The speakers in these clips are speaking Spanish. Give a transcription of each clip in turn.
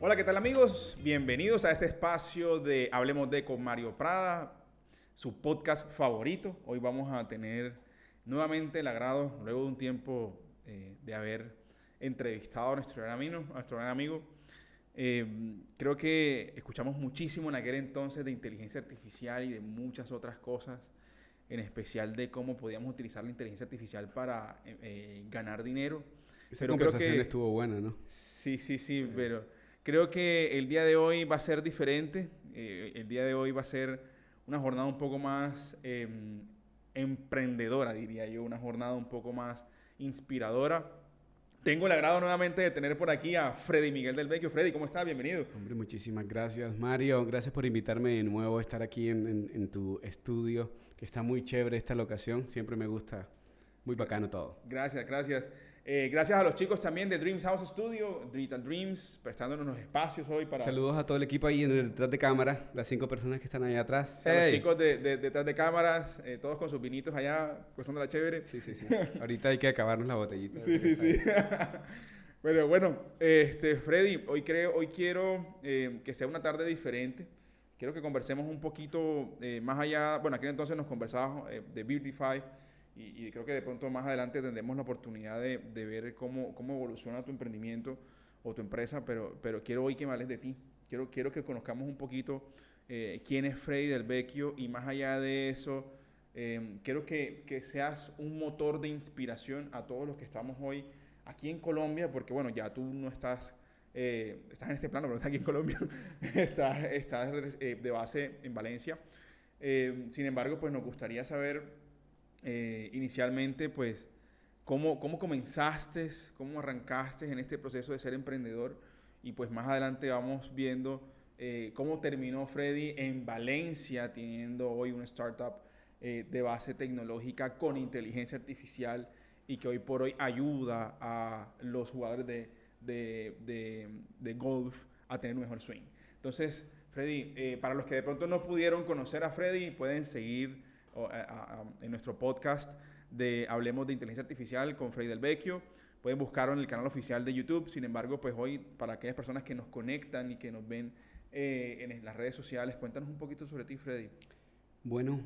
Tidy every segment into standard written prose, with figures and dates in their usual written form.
Hola, ¿qué tal amigos? Bienvenidos a este espacio de Hablemos de con Mario Prada, su podcast favorito. Hoy vamos a tener nuevamente el agrado, luego de un tiempo de haber entrevistado a nuestro gran amigo. Creo que escuchamos muchísimo en aquel entonces de inteligencia artificial y de muchas otras cosas, en especial de cómo podíamos utilizar la inteligencia artificial para ganar dinero. Esa conversación estuvo buena, ¿no? Sí, pero creo que el día de hoy va a ser diferente. El día de hoy va a ser una jornada un poco más emprendedora, diría yo, una jornada un poco más inspiradora. Tengo el agrado nuevamente de tener por aquí a Freddy Miguel del Vecchio. Freddy, ¿cómo estás? Bienvenido. Hombre, muchísimas gracias, Mario. Gracias por invitarme de nuevo a estar aquí en tu estudio, que está muy chévere esta locación. Siempre me gusta. Muy bacano todo. Gracias. Gracias a los chicos también de Dreams House Studio, Digital Dreams, prestándonos los espacios hoy para... Saludos a todo el equipo ahí detrás de cámara, las 5 personas que están allá atrás. A los chicos detrás de cámaras, todos con sus vinitos allá, gozando la chévere. Sí. Ahorita hay que acabarnos la botellita. Sí. Pero bueno, Freddy, hoy quiero que sea una tarde diferente. Quiero que conversemos un poquito más allá. Bueno, aquel entonces nos conversábamos de Beautify. Y creo que de pronto más adelante tendremos la oportunidad de ver cómo evoluciona tu emprendimiento o tu empresa, pero quiero hoy que me hables de ti. Quiero que conozcamos un poquito quién es Freddy del Vecchio, y más allá de eso, quiero que seas un motor de inspiración a todos los que estamos hoy aquí en Colombia, porque bueno, ya tú no estás en este plano, pero estás aquí en Colombia, estás de base en Valencia. Sin embargo, pues nos gustaría saber inicialmente, pues, ¿cómo comenzaste, cómo arrancaste en este proceso de ser emprendedor? Y pues más adelante vamos viendo cómo terminó Freddy en Valencia, teniendo hoy una startup de base tecnológica con inteligencia artificial y que hoy por hoy ayuda a los jugadores de golf a tener un mejor swing. Entonces, Freddy, para los que de pronto no pudieron conocer a Freddy, pueden seguir en nuestro podcast de Hablemos de Inteligencia Artificial con Freddy del Vecchio. Pueden buscarlo en el canal oficial de YouTube. Sin embargo, pues hoy, para aquellas personas que nos conectan y que nos ven en las redes sociales, cuéntanos un poquito sobre ti, Freddy. Bueno,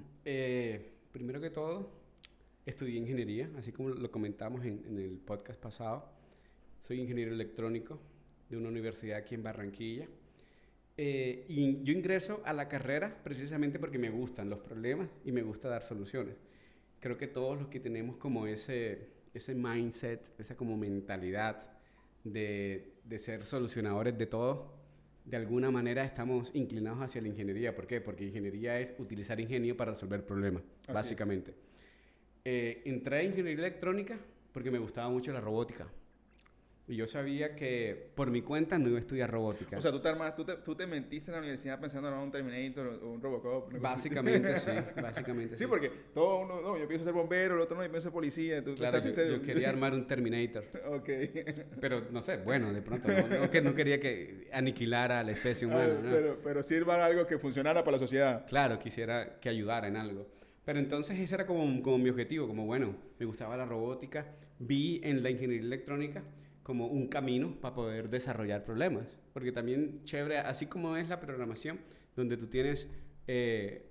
primero que todo, estudié ingeniería, así como lo comentamos en el podcast pasado. Soy ingeniero electrónico de una universidad aquí en Barranquilla. Y yo ingreso a la carrera precisamente porque me gustan los problemas y me gusta dar soluciones. Creo que todos los que tenemos como ese mindset, esa como mentalidad de ser solucionadores de todo, de alguna manera estamos inclinados hacia la ingeniería. ¿Por qué? Porque ingeniería es utilizar ingenio para resolver problemas, básicamente. Entré a ingeniería electrónica porque me gustaba mucho la robótica. Y yo sabía que por mi cuenta no iba a estudiar robótica. O sea, tú te mentiste en la universidad pensando en un Terminator o un Robocop. Básicamente sí. Sí, porque todo uno, no, yo pienso ser bombero, el otro no, yo pienso ser policía. Claro, yo quería armar un Terminator. Ok. Pero no sé, bueno, de pronto no quería que aniquilara a la especie humana. ¿No? Pero sirva algo que funcionara para la sociedad. Claro, quisiera que ayudara en algo. Pero entonces ese era como mi objetivo, como bueno, me gustaba la robótica, vi en la ingeniería electrónica como un camino para poder desarrollar problemas. Porque también chévere, así como es la programación, donde tú tienes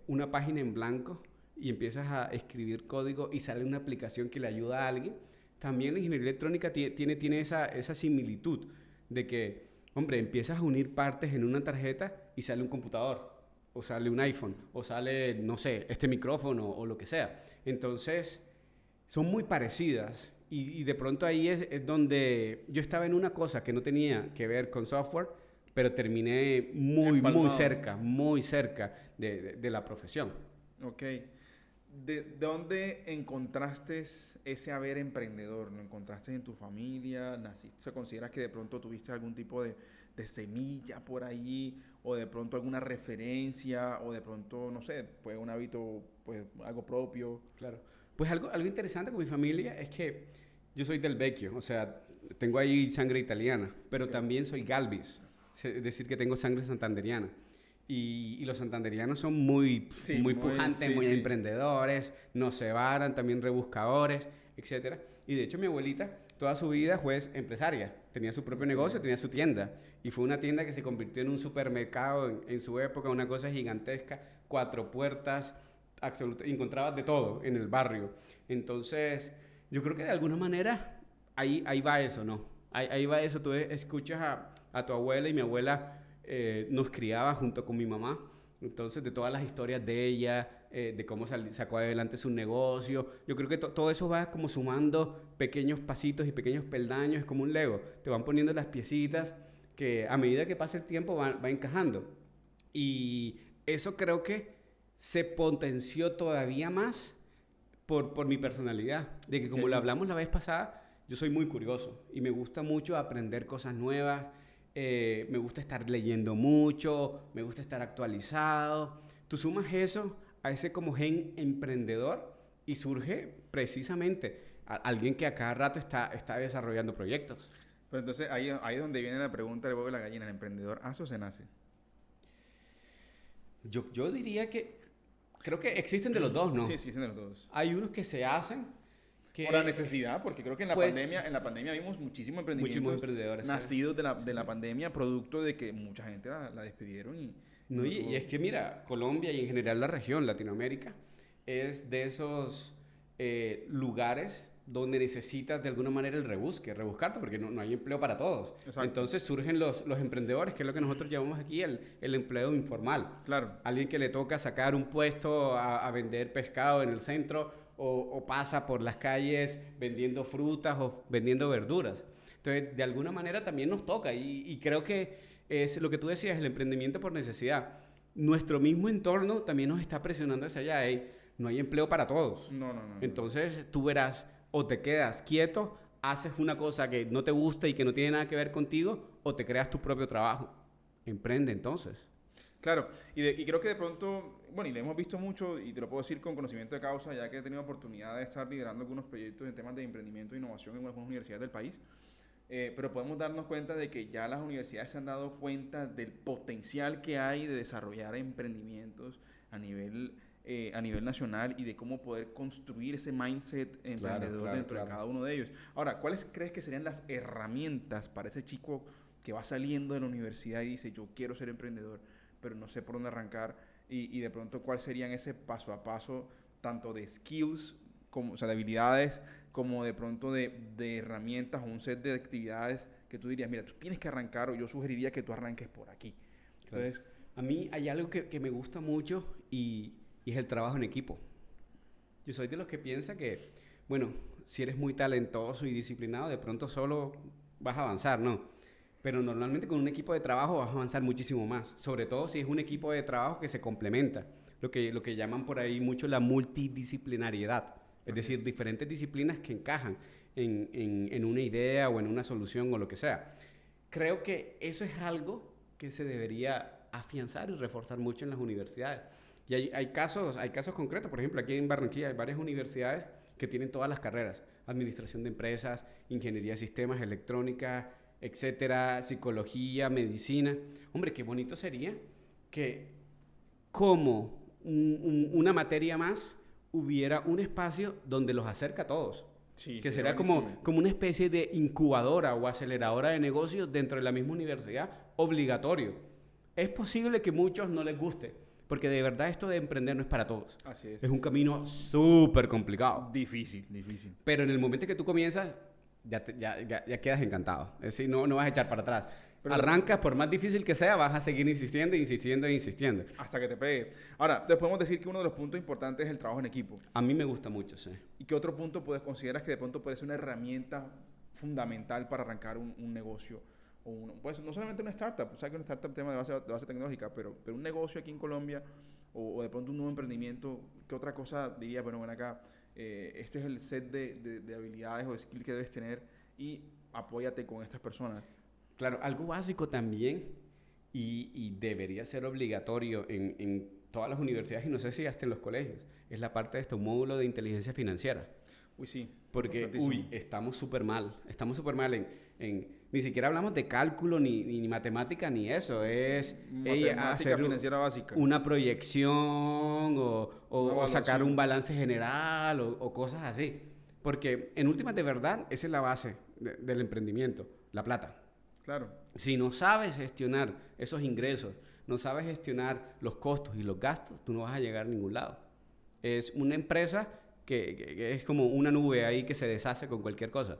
una página en blanco y empiezas a escribir código y sale una aplicación que le ayuda a alguien, también la ingeniería electrónica tiene esa similitud de que, hombre, empiezas a unir partes en una tarjeta y sale un computador, o sale un iPhone, o sale, no sé, este micrófono o lo que sea. Entonces, son muy parecidas. Y de pronto ahí es donde yo estaba en una cosa que no tenía que ver con software, pero terminé muy cerca de la profesión. Ok. ¿De dónde encontraste ese haber emprendedor? ¿Lo encontraste en tu familia? ¿Naciste? ¿Consideras que de pronto tuviste algún tipo de semilla por ahí? ¿O de pronto alguna referencia? ¿O de pronto, no sé, pues un hábito, pues algo propio? Claro. Pues algo interesante con mi familia es que yo soy del Vecchio, o sea, tengo ahí sangre italiana, pero también soy Galvis, es decir, que tengo sangre santanderiana. Y los santanderianos son muy pujantes, muy emprendedores, no se varan, también rebuscadores, etc. Y de hecho mi abuelita toda su vida fue empresaria. Tenía su propio negocio, tenía su tienda. Y fue una tienda que se convirtió en un supermercado en su época, una cosa gigantesca, 4 puertas, encontrabas de todo en el barrio. Entonces, yo creo que de alguna manera ahí va eso, ¿no? Ahí va eso. Tú escuchas a tu abuela, y mi abuela nos criaba junto con mi mamá. Entonces, de todas las historias de ella, de cómo sacó adelante su negocio, yo creo que todo eso va como sumando pequeños pasitos y pequeños peldaños, es como un Lego. Te van poniendo las piecitas que a medida que pasa el tiempo va encajando. Y eso creo que se potenció todavía más por mi personalidad. De que como lo hablamos la vez pasada, yo soy muy curioso y me gusta mucho aprender cosas nuevas. Me gusta estar leyendo mucho, me gusta estar actualizado. Tú sumas eso a ese como gen emprendedor y surge precisamente alguien que a cada rato está desarrollando proyectos. Pero entonces ahí es donde viene la pregunta del huevo y la gallina. ¿El emprendedor hace o se nace? Yo diría que creo que existen de los dos, ¿no? Sí, existen de los dos. Hay unos que se hacen Por la necesidad, porque creo que en la pandemia vimos muchísimos emprendedores nacidos de la pandemia, producto de que mucha gente la despidieron. Y es que mira, Colombia y en general la región, Latinoamérica, es de esos lugares donde necesitas de alguna manera el rebuscarte, porque no hay empleo para todos. Exacto. Entonces surgen los emprendedores, que es lo que nosotros llamamos aquí el empleo informal. Claro. Alguien que le toca sacar un puesto a vender pescado en el centro, o pasa por las calles vendiendo frutas o vendiendo verduras. Entonces, de alguna manera también nos toca, y creo que es lo que tú decías, el emprendimiento por necesidad. Nuestro mismo entorno también nos está presionando hacia allá. No hay empleo para todos. No. Entonces, tú verás, o te quedas quieto, haces una cosa que no te gusta y que no tiene nada que ver contigo, o te creas tu propio trabajo. Emprende entonces. Claro, y creo que de pronto, bueno, y lo hemos visto mucho, y te lo puedo decir con conocimiento de causa, ya que he tenido oportunidad de estar liderando algunos proyectos en temas de emprendimiento e innovación en algunas universidades del país, pero podemos darnos cuenta de que ya las universidades se han dado cuenta del potencial que hay de desarrollar emprendimientos a nivel nacional, y de cómo poder construir ese mindset emprendedor dentro de cada uno de ellos. Ahora, ¿cuáles crees que serían las herramientas para ese chico que va saliendo de la universidad y dice, yo quiero ser emprendedor, pero no sé por dónde arrancar, y de pronto cuál serían ese paso a paso, tanto de skills, como, o sea, de habilidades, como de pronto de herramientas, o un set de actividades que tú dirías, mira, tú tienes que arrancar, o yo sugeriría que tú arranques por aquí? Claro. Entonces, a mí hay algo que me gusta mucho, y es el trabajo en equipo. Yo soy de los que piensa que, bueno, si eres muy talentoso y disciplinado, de pronto solo vas a avanzar, ¿no? Pero normalmente con un equipo de trabajo vas a avanzar muchísimo más, sobre todo si es un equipo de trabajo que se complementa, lo que llaman por ahí mucho la multidisciplinariedad, es decir, diferentes disciplinas que encajan en una idea o en una solución o lo que sea. Creo que eso es algo que se debería afianzar y reforzar mucho en las universidades. Y hay casos concretos, por ejemplo, aquí en Barranquilla hay varias universidades que tienen todas las carreras: administración de empresas, ingeniería de sistemas, electrónica, etcétera, psicología, medicina. Hombre, qué bonito sería que como una materia más hubiera un espacio donde los acerca a todos. Sí, que será como una especie de incubadora o aceleradora de negocios dentro de la misma universidad, obligatorio. Es posible que a muchos no les guste, porque de verdad esto de emprender no es para todos. Así es. Es un camino súper complicado. Difícil. Pero en el momento que tú comienzas, ya quedas encantado. Es decir, no vas a echar para atrás. Pero arrancas, por más difícil que sea, vas a seguir insistiendo. Hasta que te pegue. Ahora, entonces podemos decir que uno de los puntos importantes es el trabajo en equipo. A mí me gusta mucho, sí. ¿Y qué otro punto consideras que de pronto puede ser una herramienta fundamental para arrancar un negocio? Pues no solamente una startup, o sea que una startup tema de base tecnológica, pero un negocio aquí en Colombia, o de pronto un nuevo emprendimiento. ¿Qué otra cosa dirías? Bueno, ven acá, este es el set de habilidades o skills que debes tener, y apóyate con estas personas. Claro, algo básico también, y debería ser obligatorio en todas las universidades, y no sé si hasta en los colegios, es la parte de un módulo de inteligencia financiera. Uy, sí. Porque, estamos súper mal. Estamos súper mal ni siquiera hablamos de cálculo, ni matemática, ni eso. Es matemática financiera básica. Una proyección o sacar un balance general o cosas así. Porque, en últimas, de verdad, esa es la base. del emprendimiento, la plata. Claro. Si no sabes gestionar esos ingresos, no sabes gestionar los costos y los gastos, tú no vas a llegar a ningún lado. Es una empresa que es como una nube ahí que se deshace con cualquier cosa.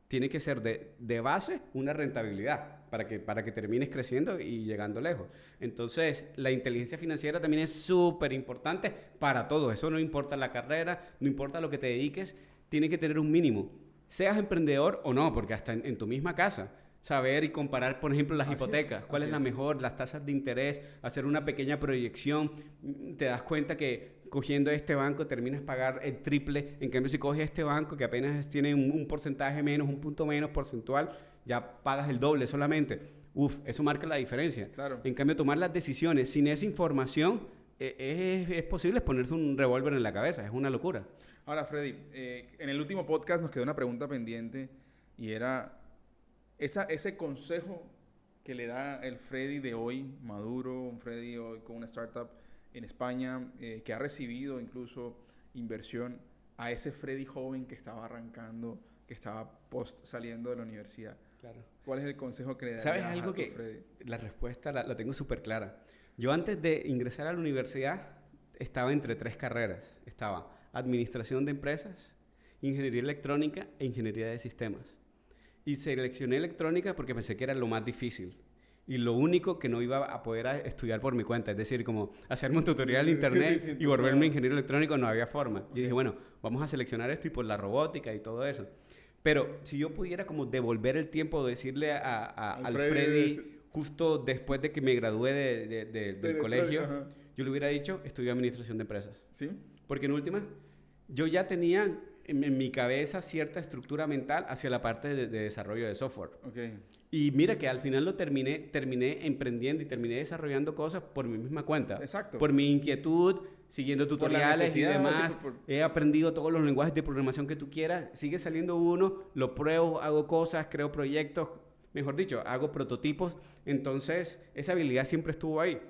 Tiene que ser de base una rentabilidad para que termines creciendo y llegando lejos. Entonces, la inteligencia financiera también es súper importante para todo. Eso no importa la carrera, no importa lo que te dediques, tiene que tener un mínimo. Seas emprendedor o no, porque hasta en tu misma casa, saber y comparar, por ejemplo, las hipotecas. ¿Cuál es la mejor? Las tasas de interés, hacer una pequeña proyección. Te das cuenta que cogiendo este banco terminas pagar el triple. En cambio, si coges este banco que apenas tiene un porcentaje menos, un punto menos porcentual, ya pagas el doble solamente. Eso marca la diferencia. Claro. En cambio, tomar las decisiones sin esa información es posible ponerse un revólver en la cabeza. Es una locura. Ahora, Freddy, en el último podcast nos quedó una pregunta pendiente y era ese consejo que le da el Freddy de hoy, maduro, un Freddy hoy con una startup en España, que ha recibido incluso inversión, a ese Freddy joven que estaba arrancando, que estaba saliendo de la universidad. Claro. ¿Cuál es el consejo que le darías ¿Sabes algo a tu Freddy? La respuesta la tengo súper clara. Yo antes de ingresar a la universidad estaba entre 3 carreras. Estaba administración de empresas, ingeniería electrónica e ingeniería de sistemas. Y seleccioné electrónica porque pensé que era lo más difícil. Y lo único que no iba a poder estudiar por mi cuenta. Es decir, como hacerme un tutorial en internet y volverme ingeniero electrónico, no había forma. Yo dije, bueno, vamos a seleccionar esto y por la robótica y todo eso. Pero si yo pudiera como devolver el tiempo, decirle al Freddy justo después de que me gradué del colegio, yo le hubiera dicho, estudio administración de empresas. ¿Sí? Porque en última, yo ya tenía en mi cabeza cierta estructura mental hacia la parte de desarrollo de software. Okay. Y mira que al final terminé emprendiendo y terminé desarrollando cosas por mi misma cuenta. Exacto. Por mi inquietud, siguiendo tutoriales y demás. He aprendido todos los lenguajes de programación que tú quieras. Sigue saliendo uno, lo pruebo, hago cosas, creo proyectos. Mejor dicho, hago prototipos. Entonces, esa habilidad siempre estuvo ahí.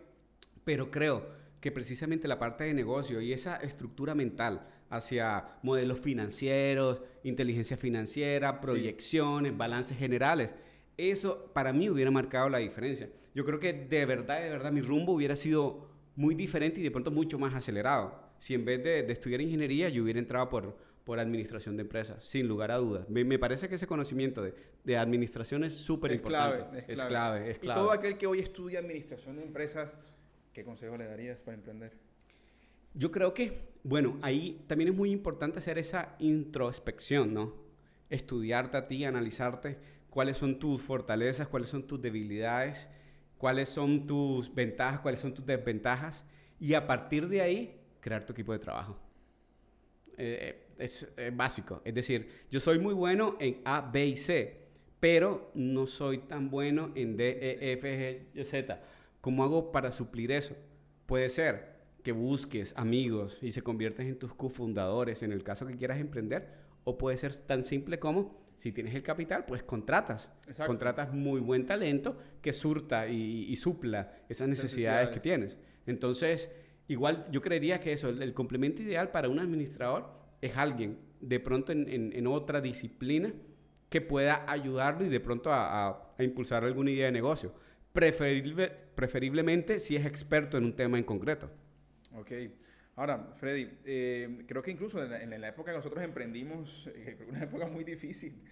Pero creo que precisamente la parte de negocio y esa estructura mental hacia modelos financieros, inteligencia financiera, proyecciones, balances generales, eso para mí hubiera marcado la diferencia. Yo creo que de verdad, mi rumbo hubiera sido muy diferente y de pronto mucho más acelerado. Si en vez de estudiar ingeniería yo hubiera entrado por administración de empresas, sin lugar a dudas. Me parece que ese conocimiento de administración es súper importante. Es clave. Y todo aquel que hoy estudia administración de empresas, ¿qué consejo le darías para emprender? Yo creo que, bueno, ahí también es muy importante hacer esa introspección, ¿no? Estudiarte a ti, analizarte cuáles son tus fortalezas, cuáles son tus debilidades, cuáles son tus ventajas, cuáles son tus desventajas, y a partir de ahí, crear tu equipo de trabajo. Es básico. Es decir, yo soy muy bueno en A, B y C, pero no soy tan bueno en D, E, F, G, Z. ¿Cómo hago para suplir eso? Puede ser que busques amigos y se conviertes en tus cofundadores en el caso que quieras emprender, o puede ser tan simple como, si tienes el capital, pues contratas. Exacto. Contratas muy buen talento que surta y supla esas necesidades que tienes. Entonces, igual yo creería que eso, el complemento ideal para un administrador es alguien de pronto en otra disciplina que pueda ayudarlo y de pronto a impulsar alguna idea de negocio. Preferiblemente si es experto en un tema en concreto. Ok. Ahora, Freddy, creo que incluso en la época que nosotros emprendimos, una época muy difícil.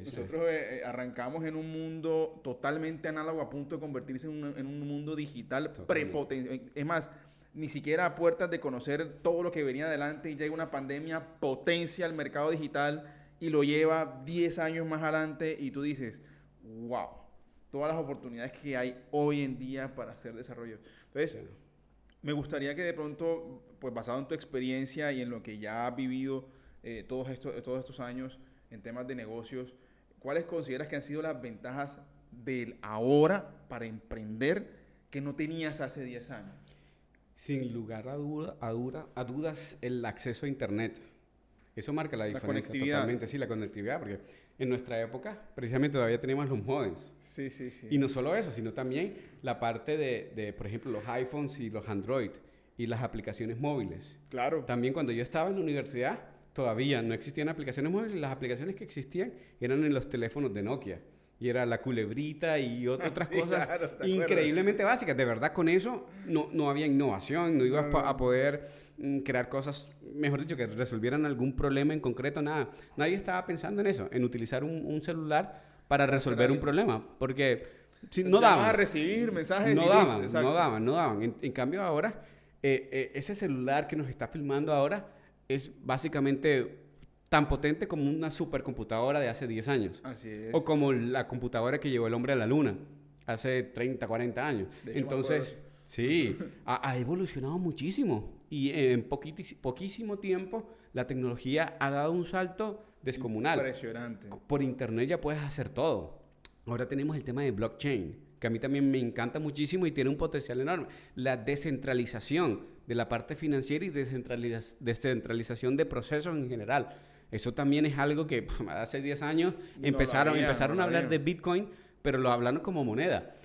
Nosotros arrancamos en un mundo totalmente análogo, a punto de convertirse en un mundo digital prepotente. Es más, ni siquiera a puertas de conocer todo lo que venía adelante, y llega una pandemia, potencia el mercado digital y lo lleva 10 años más adelante, y tú dices, wow, todas las oportunidades que hay hoy en día para hacer desarrollo. Entonces, me gustaría que de pronto, pues basado en tu experiencia y en lo que ya has vivido todos estos años en temas de negocios, ¿cuáles consideras que han sido las ventajas del ahora para emprender que no tenías hace 10 años? Sin lugar a dudas, el acceso a Internet. Eso marca la diferencia. La conectividad. Totalmente, sí, la conectividad, porque en nuestra época, precisamente todavía teníamos los modems. Sí. Y no solo eso, sino también la parte de, por ejemplo, los iPhones y los Android y las aplicaciones móviles. Claro. También cuando yo estaba en la universidad, todavía no existían aplicaciones móviles. Las aplicaciones que existían eran en los teléfonos de Nokia. Y era la culebrita y otras Sí, cosas claro, ¿te acuerdas? increíblemente básicas. De verdad, con eso no había innovación, no ibas No, no. a poder crear cosas, mejor dicho, que resolvieran algún problema en concreto, nada. Nadie estaba pensando en eso, en utilizar un celular para resolver un problema, porque no Llamas daban. a recibir mensajes No y listo, daban, exacto. no daban. En cambio ahora, ese celular que nos está filmando ahora es básicamente tan potente como una supercomputadora de hace 10 años. Así es. O como la computadora que llevó el hombre a la luna hace 30, 40 años. De hecho, me Entonces, acuerdo. sí, ha evolucionado muchísimo. Y en poquísimo tiempo la tecnología ha dado un salto descomunal. Impresionante. Por internet ya puedes hacer todo. Ahora tenemos el tema de blockchain, que a mí también me encanta muchísimo y tiene un potencial enorme. La descentralización de la parte financiera y descentralización de procesos en general. Eso también es algo que hace 10 años empezaron a hablar de Bitcoin, pero lo hablaron como moneda.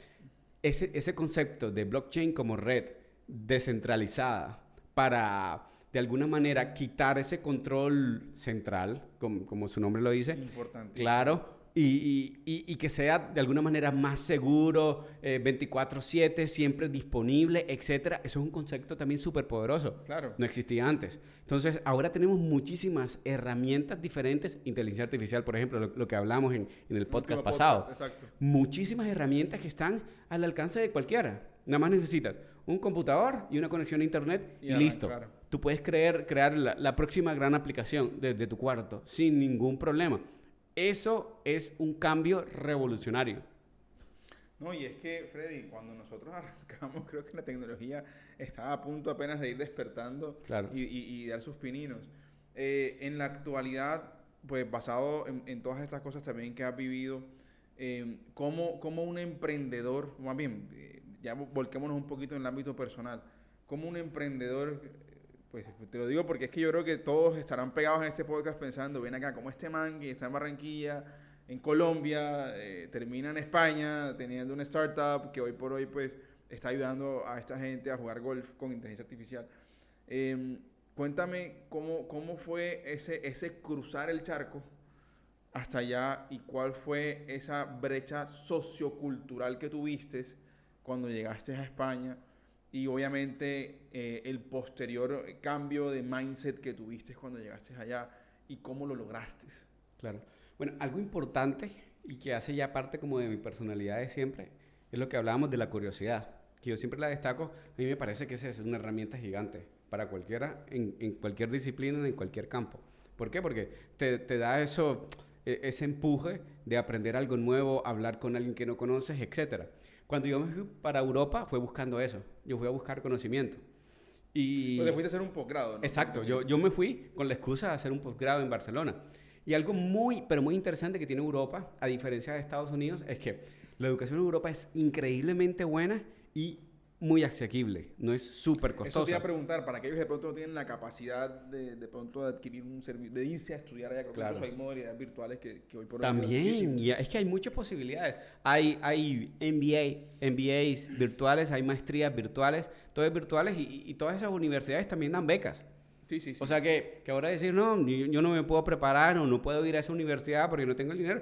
Ese concepto de blockchain como red descentralizada para, de alguna manera, quitar ese control central, como su nombre lo dice. Importante. Claro. Y que sea de alguna manera más seguro, 24/7, siempre disponible, etcétera. Eso es un concepto también súper poderoso. Claro. No existía antes. Entonces, ahora tenemos muchísimas herramientas diferentes. Inteligencia artificial, por ejemplo, lo que hablamos en el podcast pasado. Exacto. Muchísimas herramientas que están al alcance de cualquiera. Nada más necesitas un computador y una conexión a internet y listo. Claro. Tú puedes crear la próxima gran aplicación desde tu cuarto sin ningún problema. Eso es un cambio revolucionario. No, y es que, Freddy, cuando nosotros arrancamos, creo que la tecnología estaba a punto apenas de ir despertando Claro. y dar sus pininos. En la actualidad, pues basado en todas estas cosas también que has vivido, como un emprendedor, más bien, ya volquémonos un poquito en el ámbito personal, como un emprendedor, pues te lo digo porque es que yo creo que todos estarán pegados en este podcast pensando, ven acá, como este man que está en Barranquilla, en Colombia, termina en España teniendo una startup que hoy por hoy pues está ayudando a esta gente a jugar golf con inteligencia artificial. Cuéntame cómo fue ese cruzar el charco hasta allá y cuál fue esa brecha sociocultural que tuviste cuando llegaste a España y obviamente el posterior cambio de mindset que tuviste cuando llegaste allá y cómo lo lograste. Claro. Bueno, algo importante y que hace ya parte como de mi personalidad de siempre es lo que hablábamos de la curiosidad, que yo siempre la destaco. A mí me parece que esa es una herramienta gigante para cualquiera, en cualquier disciplina, en cualquier campo. ¿Por qué? Porque te da ese empuje de aprender algo nuevo, hablar con alguien que no conoces, etcétera. Cuando yo me fui para Europa fue buscando eso. Yo fui a buscar conocimiento. Y Pues te fuiste a hacer un posgrado, ¿no? exacto. Yo me fui con la excusa de hacer un posgrado en Barcelona. Y algo pero muy interesante que tiene Europa, a diferencia de Estados Unidos, es que la educación en Europa es increíblemente buena y muy asequible. No es súper costosa. Eso te iba a preguntar, para aquellos que de pronto no tienen la capacidad de pronto de adquirir un servicio, de irse a estudiar allá, creo que Claro. incluso hay modalidades virtuales que hoy por hoy... También, y es que hay muchas posibilidades. Hay MBAs virtuales, hay maestrías virtuales, todas virtuales y todas esas universidades también dan becas. Sí. O sea que ahora decir, no, yo no me puedo preparar o no puedo ir a esa universidad porque no tengo el dinero,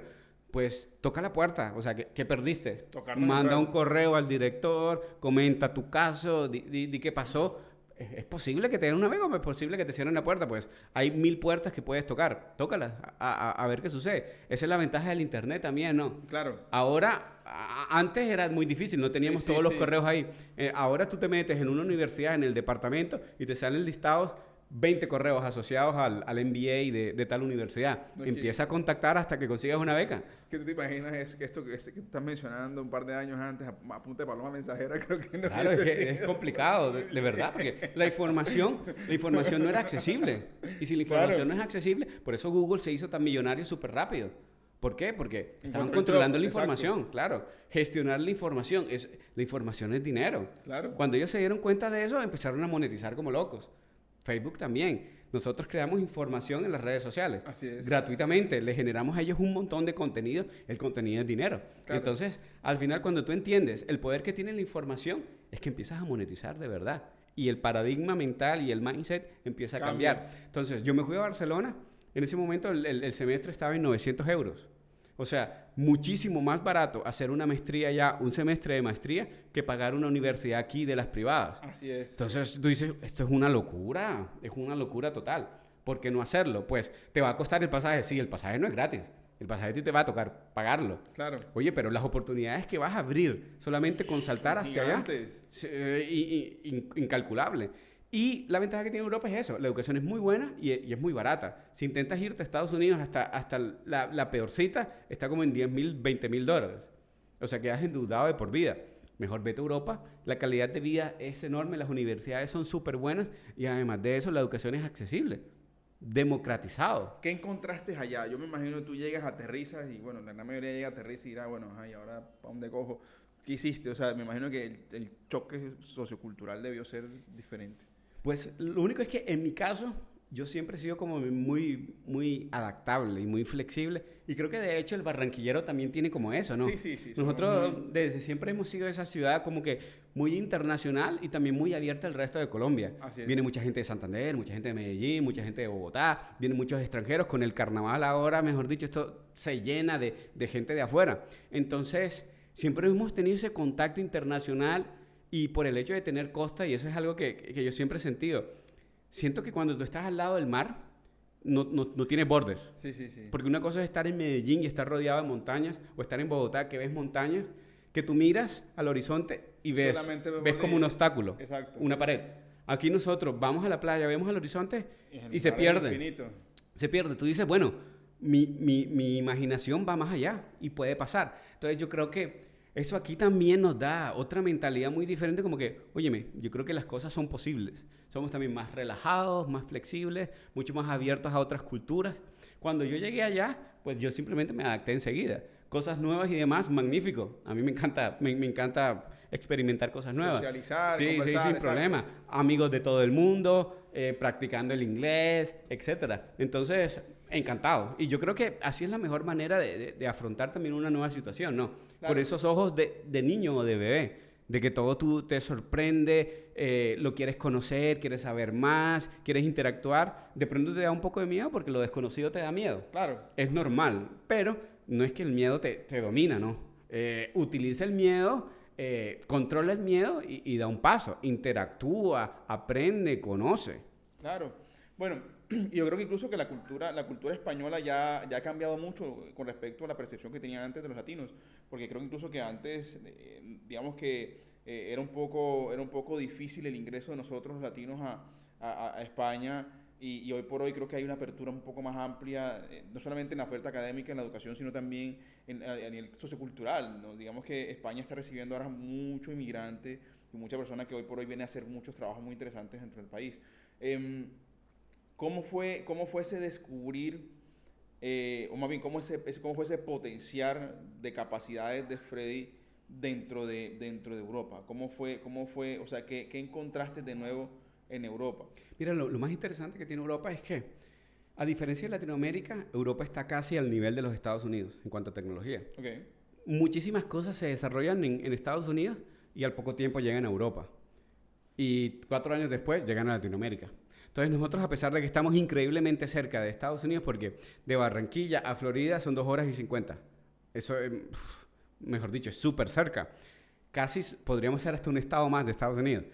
pues toca la puerta. O sea, ¿qué perdiste? Tocarnos Manda el un huevo. correo al director, comenta tu caso, di qué pasó. ¿Es posible que te den una beca o es posible que te cierren la puerta? Pues hay 1000 puertas que puedes tocar. Tócalas a ver qué sucede. Esa es la ventaja del internet también, ¿no? Claro. Ahora, antes era muy difícil, no teníamos Sí, todos los sí. correos ahí. Ahora tú te metes en una universidad, en el departamento, y te salen listados 20 correos asociados al MBA de tal universidad. No, Empieza a contactar hasta que consigas una beca. ¿Qué tú te imaginas es que esto que estás mencionando un par de años antes, a punta de paloma mensajera, creo que no Claro, es hubiese que es sido complicado, de verdad, porque la información no era accesible. Y si la información Claro. no es accesible, por eso Google se hizo tan millonario súper rápido. ¿Por qué? Porque estaban Encontró el controlando job, la exacto. información, claro. Gestionar la información es dinero. Claro. Cuando ellos se dieron cuenta de eso, empezaron a monetizar como locos. Facebook también. Nosotros creamos información en las redes sociales. Así es. Gratuitamente. Le generamos a ellos un montón de contenido. El contenido es dinero. Claro. Entonces, al final, cuando tú entiendes el poder que tiene la información, es que empiezas a monetizar de verdad. y el paradigma mental y el mindset empieza a cambiar. Entonces, yo me fui a Barcelona, en ese momento el semestre estaba en 900 euros. O sea, muchísimo más barato hacer una maestría ya, un semestre de maestría, que pagar una universidad aquí de las privadas. Así es. Entonces tú dices, esto es una locura total. ¿Por qué no hacerlo? Pues te va a costar el pasaje. Sí, el pasaje no es gratis. El pasaje a ti te va a tocar pagarlo. Claro. Oye, pero las oportunidades que vas a abrir solamente con saltar hasta allá, incalculable. Y la ventaja que tiene Europa es eso, la educación es muy buena y es muy barata. Si intentas irte a Estados Unidos hasta la peor cita, está como en 10.000, 20.000 dólares. O sea, quedas endeudado de por vida. Mejor vete a Europa, la calidad de vida es enorme, las universidades son súper buenas y además de eso la educación es accesible, democratizado. ¿Qué encontraste allá? Yo me imagino que tú llegas, aterrizas y bueno, la gran mayoría llega, aterriza y dirá, bueno, ¿y ahora para dónde cojo? ¿Qué hiciste? O sea, me imagino que el choque sociocultural debió ser diferente. Pues lo único es que en mi caso yo siempre he sido como muy adaptable y muy flexible y creo que de hecho el barranquillero también tiene como eso, ¿no? Sí. Nosotros desde siempre hemos sido esa ciudad como que muy internacional y también muy abierta al resto de Colombia. Así es. Viene mucha gente de Santander, mucha gente de Medellín, mucha gente de Bogotá, vienen muchos extranjeros. Con el carnaval ahora, mejor dicho, esto se llena de gente de afuera. Entonces, siempre hemos tenido ese contacto internacional y por el hecho de tener costa, y eso es algo que yo siempre he sentido, siento que cuando tú estás al lado del mar, no tienes bordes. Sí. Porque una cosa es estar en Medellín y estar rodeado de montañas, o estar en Bogotá que ves montañas, que tú miras al horizonte y ves como un obstáculo, exacto, una pared. Aquí nosotros vamos a la playa, vemos al horizonte y se pierde. Infinito. Se pierde. Tú dices, bueno, mi imaginación va más allá y puede pasar. Entonces yo creo que eso aquí también nos da otra mentalidad muy diferente, como que, óyeme, yo creo que las cosas son posibles. Somos también más relajados, más flexibles, mucho más abiertos a otras culturas. Cuando yo llegué allá, pues yo simplemente me adapté enseguida. Cosas nuevas y demás, magnífico. A mí me encanta experimentar cosas nuevas. Socializar, sí, conversar, sin exacto. problema. Amigos de todo el mundo, practicando el inglés, etcétera. Entonces, encantado. Y yo creo que así es la mejor manera de afrontar también una nueva situación, ¿no? Claro. Por esos ojos de niño o de bebé, de que todo tú te sorprende, lo quieres conocer, quieres saber más, quieres interactuar. De pronto te da un poco de miedo porque lo desconocido te da miedo. Claro. Es normal, pero no es que el miedo te domina, ¿no? Utiliza el miedo, controla el miedo y da un paso. Interactúa, aprende, conoce. Claro. Bueno, yo creo que incluso que la cultura española ya ha cambiado mucho con respecto a la percepción que tenían antes de los latinos, porque creo incluso que antes, digamos que era un poco difícil el ingreso de nosotros los latinos a España y hoy por hoy creo que hay una apertura un poco más amplia, no solamente en la oferta académica, en la educación, sino también a nivel sociocultural, ¿no? Digamos que España está recibiendo ahora mucho inmigrante y mucha persona que hoy por hoy viene a hacer muchos trabajos muy interesantes dentro del país. ¿Cómo fue ese descubrir, o más bien, cómo fue ese potenciar de capacidades de Freddy dentro de Europa? ¿Cómo fue, o sea, qué encontraste de nuevo en Europa? Mira, lo más interesante que tiene Europa es que, a diferencia de Latinoamérica, Europa está casi al nivel de los Estados Unidos en cuanto a tecnología. Okay. Muchísimas cosas se desarrollan en Estados Unidos y al poco tiempo llegan a Europa. Y 4 años después llegan a Latinoamérica. Entonces nosotros, a pesar de que estamos increíblemente cerca de Estados Unidos, porque de Barranquilla a Florida son 2 horas y 50. Eso, mejor dicho, es súper cerca. Casi podríamos ser hasta un estado más de Estados Unidos.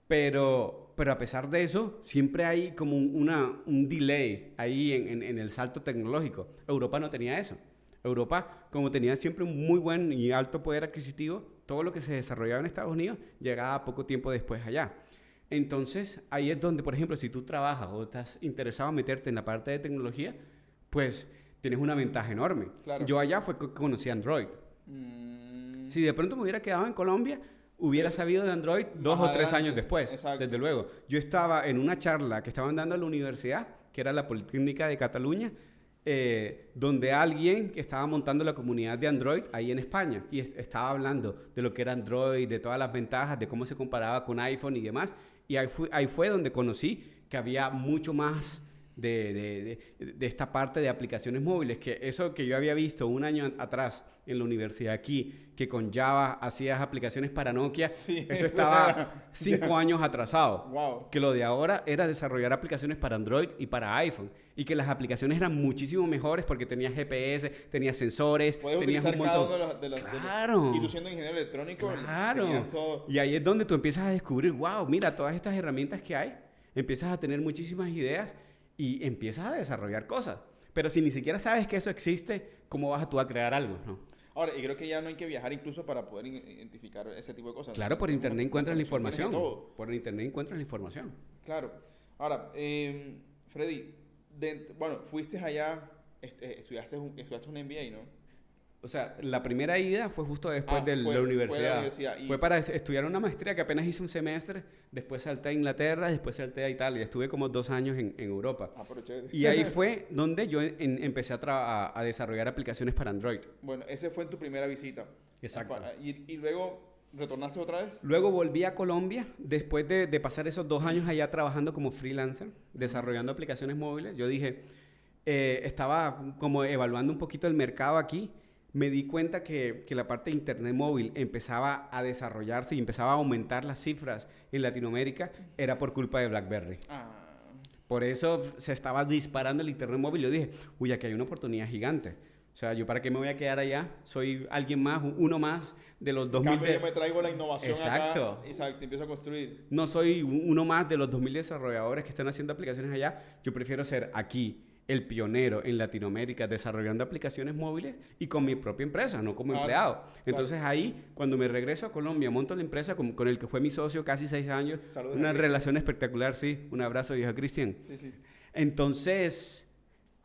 Pero a pesar de eso, siempre hay como un delay ahí en el salto tecnológico. Europa no tenía eso. Europa, como tenía siempre un muy buen y alto poder adquisitivo, todo lo que se desarrollaba en Estados Unidos llegaba poco tiempo después allá. Entonces, ahí es donde, por ejemplo, si tú trabajas o estás interesado en meterte en la parte de tecnología, pues tienes una ventaja enorme. Claro. Yo allá fue que conocí Android. Si de pronto me hubiera quedado en Colombia, hubiera sabido de Android 2 o 3 años después. Exacto. Desde luego. Yo estaba en una charla que estaban dando en la universidad, que era la Politécnica de Cataluña, donde alguien que estaba montando la comunidad de Android ahí en España y estaba hablando de lo que era Android, de todas las ventajas, de cómo se comparaba con iPhone y demás. Y ahí fue donde conocí que había mucho más de esta parte de aplicaciones móviles, que eso que yo había visto un año atrás en la universidad aquí, que con Java hacías aplicaciones para Nokia, Sí, eso estaba 5 años atrasado. Wow. Que lo de ahora era desarrollar aplicaciones para Android y para iPhone, y que las aplicaciones eran muchísimo mejores porque tenías GPS, tenías sensores, Puedes tenías utilizar un cada montón. uno de los... Claro. Y tú siendo ingeniero electrónico, Claro. tenías todo... Y ahí es donde tú empiezas a descubrir, wow, mira, todas estas herramientas que hay, empiezas a tener muchísimas ideas y empiezas a desarrollar cosas. Pero si ni siquiera sabes que eso existe, ¿cómo vas tú a crear algo, no? Ahora, y creo que ya no hay que viajar incluso para poder identificar ese tipo de cosas. Claro, por internet encuentras la información. Tienes de todo. Por internet encuentras la información. Claro. Ahora, Freddy, bueno, fuiste allá, estudiaste un MBA, ¿no? O sea, la primera ida fue justo después de fue la de la universidad. universidad, y- Fue para estudiar una maestría que apenas hice un semestre, después salté a Inglaterra, después salté a Italia. Estuve como 2 años en Europa. Ah, pero chévere. Y ahí fue donde yo empecé a desarrollar aplicaciones para Android. Bueno, ese fue en tu primera visita. Exacto. Y luego, ¿retornaste otra vez? Luego volví a Colombia, después de pasar esos 2 años allá trabajando como freelancer, desarrollando aplicaciones móviles. Yo dije, estaba como evaluando un poquito el mercado aquí. Me di cuenta que la parte de Internet móvil empezaba a desarrollarse y empezaba a aumentar las cifras en Latinoamérica, era por culpa de BlackBerry. Ah, Por eso se estaba disparando el Internet móvil. Yo dije, uy, aquí hay una oportunidad gigante. O sea, ¿yo para qué me voy a quedar allá? Soy alguien más, uno más de los en 2000... cambio, yo me traigo la innovación Exacto. acá. Exacto, empiezo a construir. No soy uno más de los 2000 desarrolladores que están haciendo aplicaciones allá. Yo prefiero ser aquí el pionero en Latinoamérica desarrollando aplicaciones móviles y con mi propia empresa, no como Claro, empleado. claro. Entonces ahí, cuando me regreso a Colombia, monto la empresa con el que fue mi socio casi 6 años. Saludos a Una Cristian. relación espectacular, sí. Un abrazo, viejo Cristian. Sí, sí. Entonces,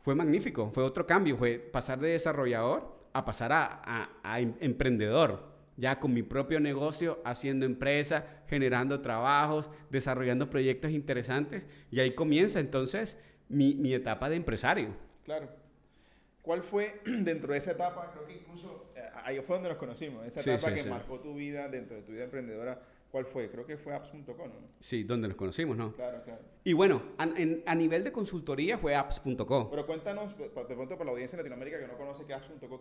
fue magnífico. Fue otro cambio. Fue pasar de desarrollador a pasar a emprendedor. Ya con mi propio negocio, haciendo empresa, generando trabajos, desarrollando proyectos interesantes. Y ahí comienza entonces mi etapa de empresario. Claro. ¿Cuál fue dentro de esa etapa? Creo que incluso ahí fue donde nos conocimos. Esa Sí, etapa sí, que sí. marcó tu vida dentro de tu vida emprendedora. ¿Cuál fue? Creo que fue apps.com, ¿no? Sí, donde nos conocimos, ¿no? Claro, claro. Y bueno, a nivel de consultoría fue apps.co. Pero cuéntanos, de pronto para la audiencia en Latinoamérica que no conoce qué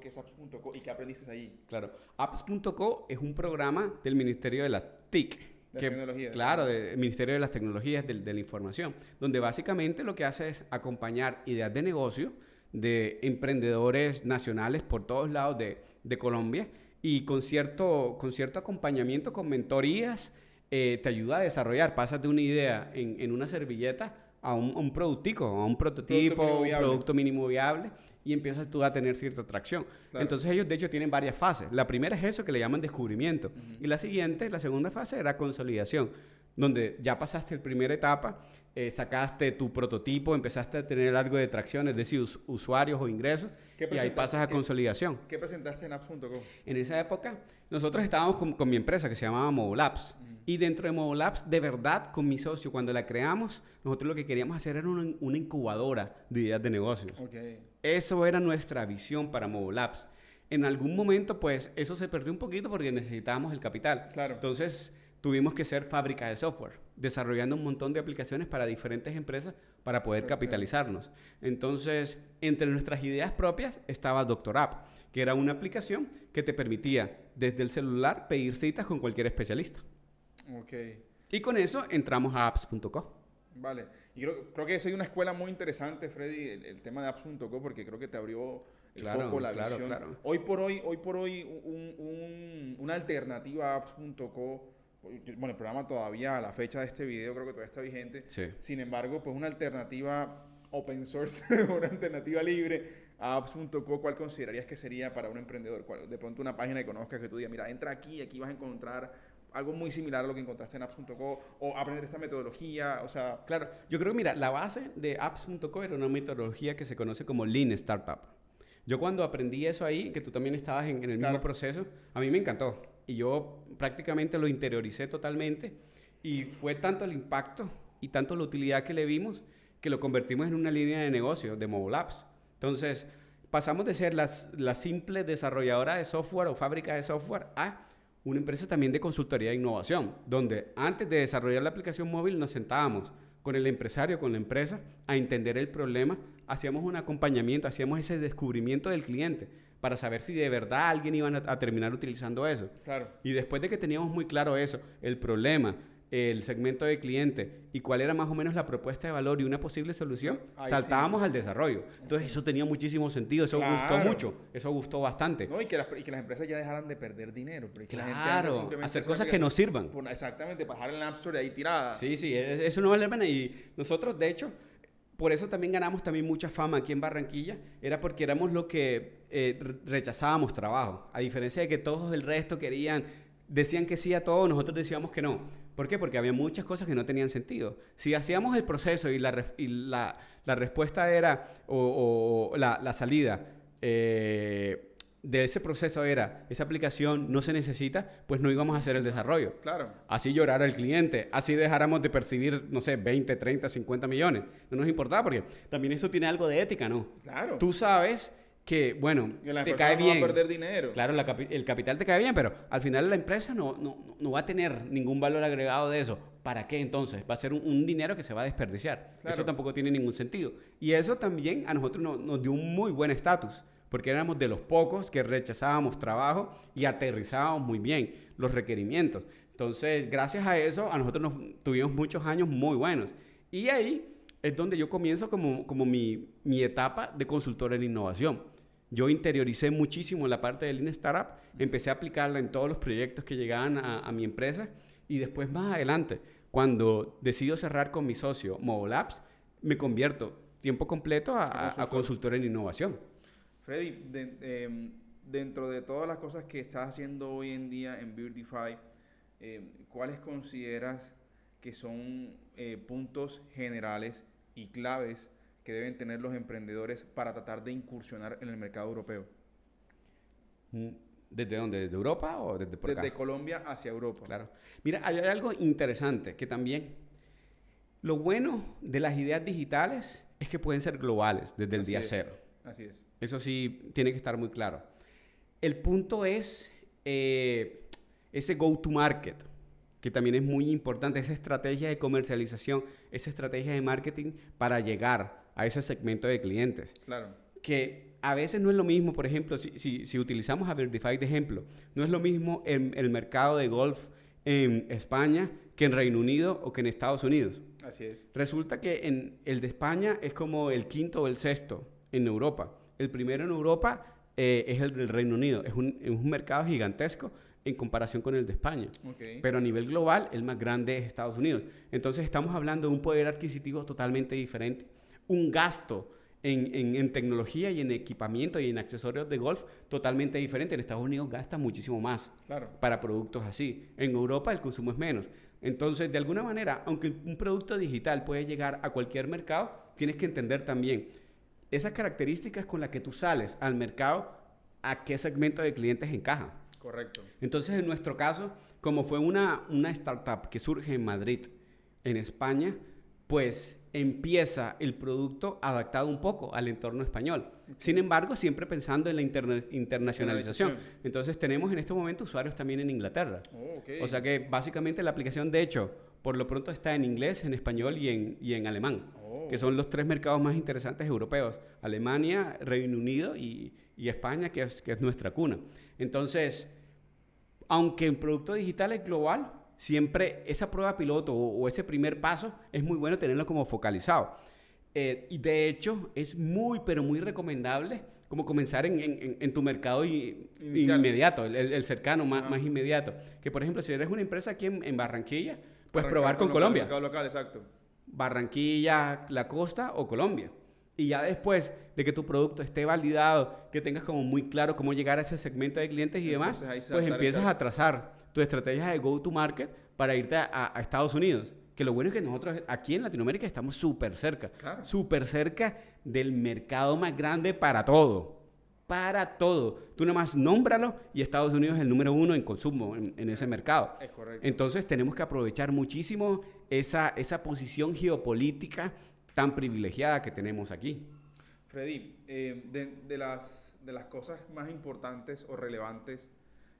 es apps.co y qué aprendiste allí. Claro, apps.co es un programa del Ministerio de la TIC. De tecnología. Claro, del Ministerio de las Tecnologías de la Información, donde básicamente lo que hace es acompañar ideas de negocio de emprendedores nacionales por todos lados de Colombia y con cierto acompañamiento, con mentorías, te ayuda a desarrollar. Pasas de una idea en una servilleta a un productico, a un prototipo, mínimo un viable. producto mínimo viable y empiezas tú a tener cierta atracción. Claro. Entonces ellos de hecho tienen varias fases. La primera es eso que le llaman descubrimiento y la segunda fase era consolidación, donde ya pasaste la primera etapa, sacaste tu prototipo, empezaste a tener algo de tracción, es decir, usuarios o ingresos ¿Qué y ahí presentaste? pasas a consolidación. ¿Qué presentaste en apps.co? En esa época, nosotros estábamos con mi empresa que se llamaba Mobolabs. Y dentro de Mobolabs, de verdad, con mi socio, cuando la creamos, nosotros lo que queríamos hacer era una incubadora de ideas de negocios. Ok. Eso era nuestra visión para Mobolabs. En algún momento, pues, eso se perdió un poquito porque necesitábamos el capital. Claro. Entonces, tuvimos que ser fábrica de software, desarrollando un montón de aplicaciones para diferentes empresas para poder Perfecto. capitalizarnos. Entonces, entre nuestras ideas propias estaba Doctor App, que era una aplicación que te permitía, desde el celular, pedir citas con cualquier especialista. Ok. Y con eso entramos a apps.co. Vale. Y creo que eso es una escuela muy interesante, Freddy, el tema de apps.co, porque creo que te abrió el Claro, foco, la claro, visión. claro. Hoy por hoy, una alternativa a apps.co, bueno, el programa todavía, a la fecha de este video, creo que todavía está vigente. Sí. Sin embargo, pues una alternativa open source, una alternativa libre a apps.co, ¿cuál considerarías que sería para un emprendedor? De pronto una página que conozcas que tú digas, mira, entra aquí vas a encontrar algo muy similar a lo que encontraste en apps.co, o aprender esta metodología, o sea... Claro, yo creo que mira, la base de apps.co era una metodología que se conoce como Lean Startup. Yo cuando aprendí eso ahí, que tú también estabas en el Claro. mismo proceso, a mí me encantó. Y yo prácticamente lo interioricé totalmente. Y fue tanto el impacto y tanto la utilidad que le vimos que lo convertimos en una línea de negocio de Mobolabs. Entonces, pasamos de ser la simple desarrolladora de software o fábrica de software a una empresa también de consultoría de innovación, donde antes de desarrollar la aplicación móvil nos sentábamos con el empresario, con la empresa, a entender el problema, hacíamos un acompañamiento, hacíamos ese descubrimiento del cliente para saber si de verdad alguien iba a terminar utilizando eso. Claro. Y después de que teníamos muy claro eso, el problema, el segmento de cliente y cuál era más o menos la propuesta de valor y una posible solución, saltábamos al desarrollo. Entonces eso tenía muchísimo sentido, eso gustó mucho, eso gustó bastante. No, y que las empresas ya dejaran de perder dinero. Porque claro, hacer cosas que nos sirvan. Exactamente, bajar el App Store ahí tirada. Sí, eso no vale la pena. Y nosotros, de hecho, por eso también ganamos también mucha fama aquí en Barranquilla, era porque éramos los que rechazábamos trabajo. A diferencia de que todos el resto decían que sí a todo, nosotros decíamos que no. ¿Por qué? Porque había muchas cosas que no tenían sentido. Si hacíamos el proceso y la respuesta era, o la salida de ese proceso era, esa aplicación no se necesita, pues no íbamos a hacer el desarrollo. Claro. Así llorara el cliente, así dejáramos de percibir, no sé, 20, 30, 50 millones. No nos importaba porque también eso tiene algo de ética, ¿no? Claro. Tú sabes que, bueno, te cae bien. No va a perder dinero. Claro, el capital te cae bien, pero al final la empresa no va a tener ningún valor agregado de eso. ¿Para qué entonces? Va a ser un dinero que se va a desperdiciar. Claro. Eso tampoco tiene ningún sentido. Y eso también a nosotros nos dio un muy buen estatus, porque éramos de los pocos que rechazábamos trabajo y aterrizábamos muy bien los requerimientos. Entonces, gracias a eso, a nosotros tuvimos muchos años muy buenos. Y ahí es donde yo comienzo como mi etapa de consultor en innovación. Yo interioricé muchísimo la parte del Lean Startup, empecé a aplicarla en todos los proyectos que llegaban a mi empresa y después más adelante, cuando decido cerrar con mi socio Mobolabs, me convierto tiempo completo a consultor en innovación. Freddy, dentro de todas las cosas que estás haciendo hoy en día en Birdify, ¿cuáles consideras que son puntos generales y claves que deben tener los emprendedores para tratar de incursionar en el mercado europeo? ¿Desde dónde? ¿Desde Europa o desde por acá? Desde Colombia hacia Europa. Claro. Mira, hay algo interesante que también... Lo bueno de las ideas digitales es que pueden ser globales desde el día cero. Así es. Eso sí tiene que estar muy claro. El punto es ese go-to-market, que también es muy importante, esa estrategia de comercialización, esa estrategia de marketing para llegar a ese segmento de clientes. Claro. Que a veces no es lo mismo, por ejemplo, si utilizamos a Birdify de ejemplo, no es lo mismo el mercado de golf en España que en Reino Unido o que en Estados Unidos. Así es. Resulta que el de España es como el quinto o el sexto en Europa. El primero en Europa es el del Reino Unido. Es un mercado gigantesco en comparación con el de España. Okay. Pero a nivel global, el más grande es Estados Unidos. Entonces, estamos hablando de un poder adquisitivo totalmente diferente. Un gasto en tecnología y en equipamiento y en accesorios de golf totalmente diferente. En Estados Unidos gasta muchísimo más para productos así. En Europa el consumo es menos. Entonces, de alguna manera, aunque un producto digital puede llegar a cualquier mercado, tienes que entender también esas características con las que tú sales al mercado, a qué segmento de clientes encaja. Correcto. Entonces, en nuestro caso, como fue una startup que surge en Madrid, en España, pues empieza el producto adaptado un poco al entorno español. Sin embargo, siempre pensando en la internacionalización. Entonces, tenemos en este momento usuarios también en Inglaterra. O sea que básicamente la aplicación, de hecho, por lo pronto está en inglés, en español y en alemán, que son los 3 mercados más interesantes europeos: Alemania, Reino Unido y España, que es nuestra cuna. Entonces, aunque el producto digital es global, siempre esa prueba piloto o ese primer paso es muy bueno tenerlo como focalizado. Y de hecho, es muy, pero muy recomendable como comenzar en tu mercado inmediato, el cercano, más inmediato. Que, por ejemplo, si eres una empresa aquí en Barranquilla, pues probar con Colombia. Mercado local, exacto. Barranquilla, la costa o Colombia. Y ya después de que tu producto esté validado, que tengas como muy claro cómo llegar a ese segmento de clientes y demás, pues empiezas a trazar tu estrategia de go-to-market para irte a Estados Unidos. Que lo bueno es que nosotros aquí en Latinoamérica estamos súper cerca. Claro. Súper cerca del mercado más grande para todo. Para todo. Tú nada más nómbralo y Estados Unidos es el número 1 en consumo en ese mercado. Es correcto. Entonces tenemos que aprovechar muchísimo esa posición geopolítica tan privilegiada que tenemos aquí. Freddy, de las cosas más importantes o relevantes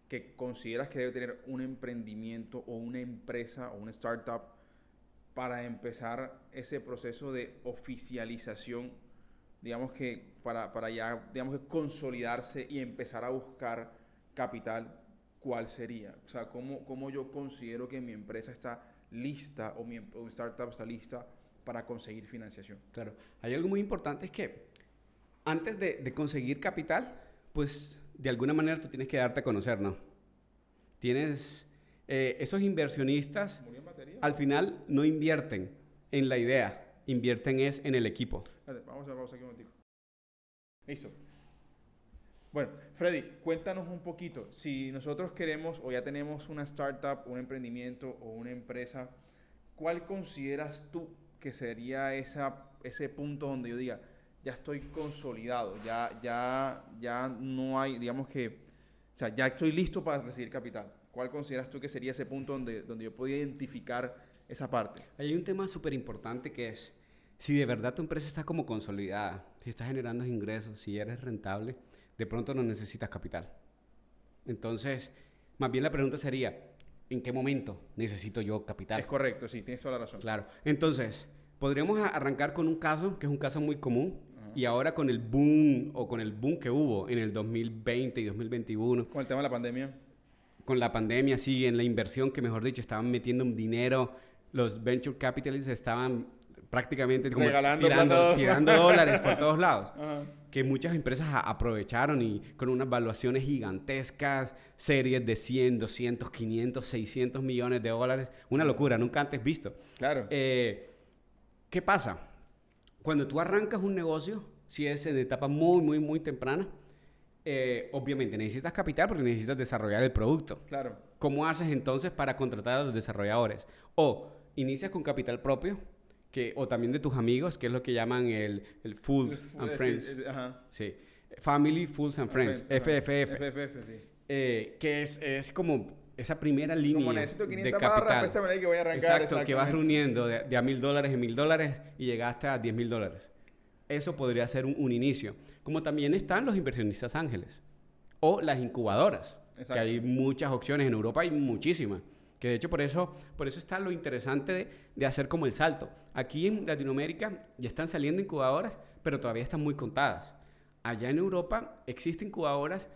que consideras que debe tener un emprendimiento o una empresa o una startup para empezar ese proceso de oficialización, digamos que para ya, digamos que consolidarse y empezar a buscar capital, ¿cuál sería? O sea, ¿cómo yo considero que mi empresa está lista o mi startup está lista para conseguir financiación? Claro, hay algo muy importante, es que antes de conseguir capital, pues de alguna manera tú tienes que darte a conocer, ¿no? Tienes, esos inversionistas ¿Murió en batería? al final no invierten en la idea, invierten es en el equipo. Espérate, vamos a hacer pausa aquí un momentico. Listo. Bueno, Freddy, cuéntanos un poquito. Si nosotros queremos o ya tenemos una startup, un emprendimiento o una empresa, ¿cuál consideras tú que sería ese punto donde yo diga, ya estoy consolidado, ya no hay, digamos que, o sea, ya estoy listo para recibir capital? ¿Cuál consideras tú que sería ese punto donde yo podía identificar esa parte? Hay un tema súper importante que es, si de verdad tu empresa está como consolidada, si está generando ingresos, si eres rentable, de pronto no necesitas capital. Entonces, más bien la pregunta sería, ¿en qué momento necesito yo capital? Es correcto, sí, tienes toda la razón. Claro. Entonces, podríamos arrancar con un caso que es un caso muy común. Ajá. Y ahora con el boom o con el boom que hubo en el 2020 y 2021, Con el tema de la pandemia. con la pandemia, sí, en la inversión que mejor dicho estaban metiendo un dinero, los venture capitalists estaban prácticamente como Regalando tirando dólares por todos lados. Ajá. Que muchas empresas aprovecharon y con unas valuaciones gigantescas, series de 100, 200, 500, 600 millones de dólares. Una locura, nunca antes visto. Claro. ¿Qué pasa? Cuando tú arrancas un negocio, si es en etapa muy, muy, muy temprana, obviamente necesitas capital porque necesitas desarrollar el producto. Claro. ¿Cómo haces entonces para contratar a los desarrolladores? O inicias con capital propio, o también de tus amigos, que es lo que llaman el Fools and Friends. Ajá. Sí. Family, Fools and Friends. FFF. FFF, sí. Que es como esa primera línea Como necesito 500 de capital. barras, préstame ahí que voy a arrancar. Exacto, que vas reuniendo de a $1,000 en $1,000 y llegaste a $10,000. Eso podría ser un inicio. Como también están los inversionistas ángeles o las incubadoras, Exacto. que hay muchas opciones. En Europa hay muchísimas. Que de hecho por eso está lo interesante de hacer como el salto. Aquí en Latinoamérica ya están saliendo incubadoras, pero todavía están muy contadas. Allá en Europa existen incubadoras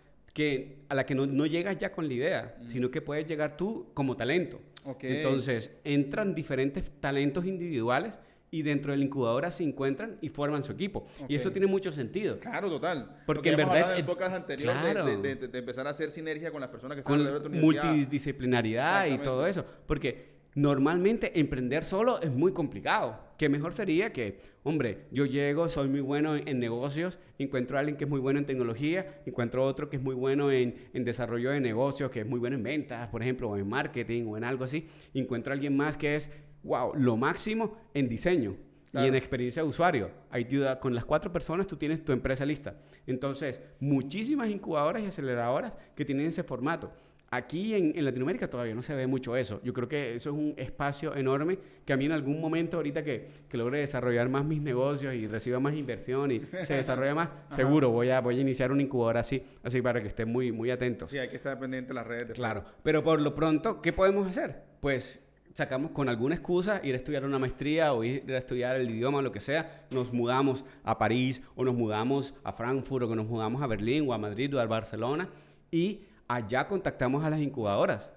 a la que no llegas ya con la idea, sino que puedes llegar tú como talento. Okay. Entonces entran diferentes talentos individuales y dentro de la incubadora se encuentran y forman su equipo. Okay. Y eso tiene mucho sentido. Claro, total. Porque en verdad... en épocas anteriores claro, de empezar a hacer sinergia con las personas que están con alrededor de tu universidad. multidisciplinaridad y todo eso. Porque normalmente emprender solo es muy complicado. Que mejor sería que, hombre, yo llego, soy muy bueno en negocios, encuentro a alguien que es muy bueno en tecnología, encuentro otro que es muy bueno en desarrollo de negocios, que es muy bueno en ventas, por ejemplo, o en marketing o en algo así. Encuentro a alguien más que es, wow, lo máximo en diseño. Claro. Y en experiencia de usuario. Ahí con las 4 personas tú tienes tu empresa lista. Entonces, muchísimas incubadoras y aceleradoras que tienen ese formato. Aquí en Latinoamérica todavía no se ve mucho eso. Yo creo que eso es un espacio enorme que a mí en algún momento, ahorita que logre desarrollar más mis negocios y reciba más inversión y se desarrolla más, seguro voy a iniciar una incubadora así para que estén muy, muy atentos. Sí, hay que estar pendiente de las redes. Claro, pero por lo pronto, ¿qué podemos hacer? Pues sacamos con alguna excusa ir a estudiar una maestría o ir a estudiar el idioma o lo que sea, nos mudamos a París o nos mudamos a Frankfurt o que nos mudamos a Berlín o a Madrid o a Barcelona y allá contactamos a las incubadoras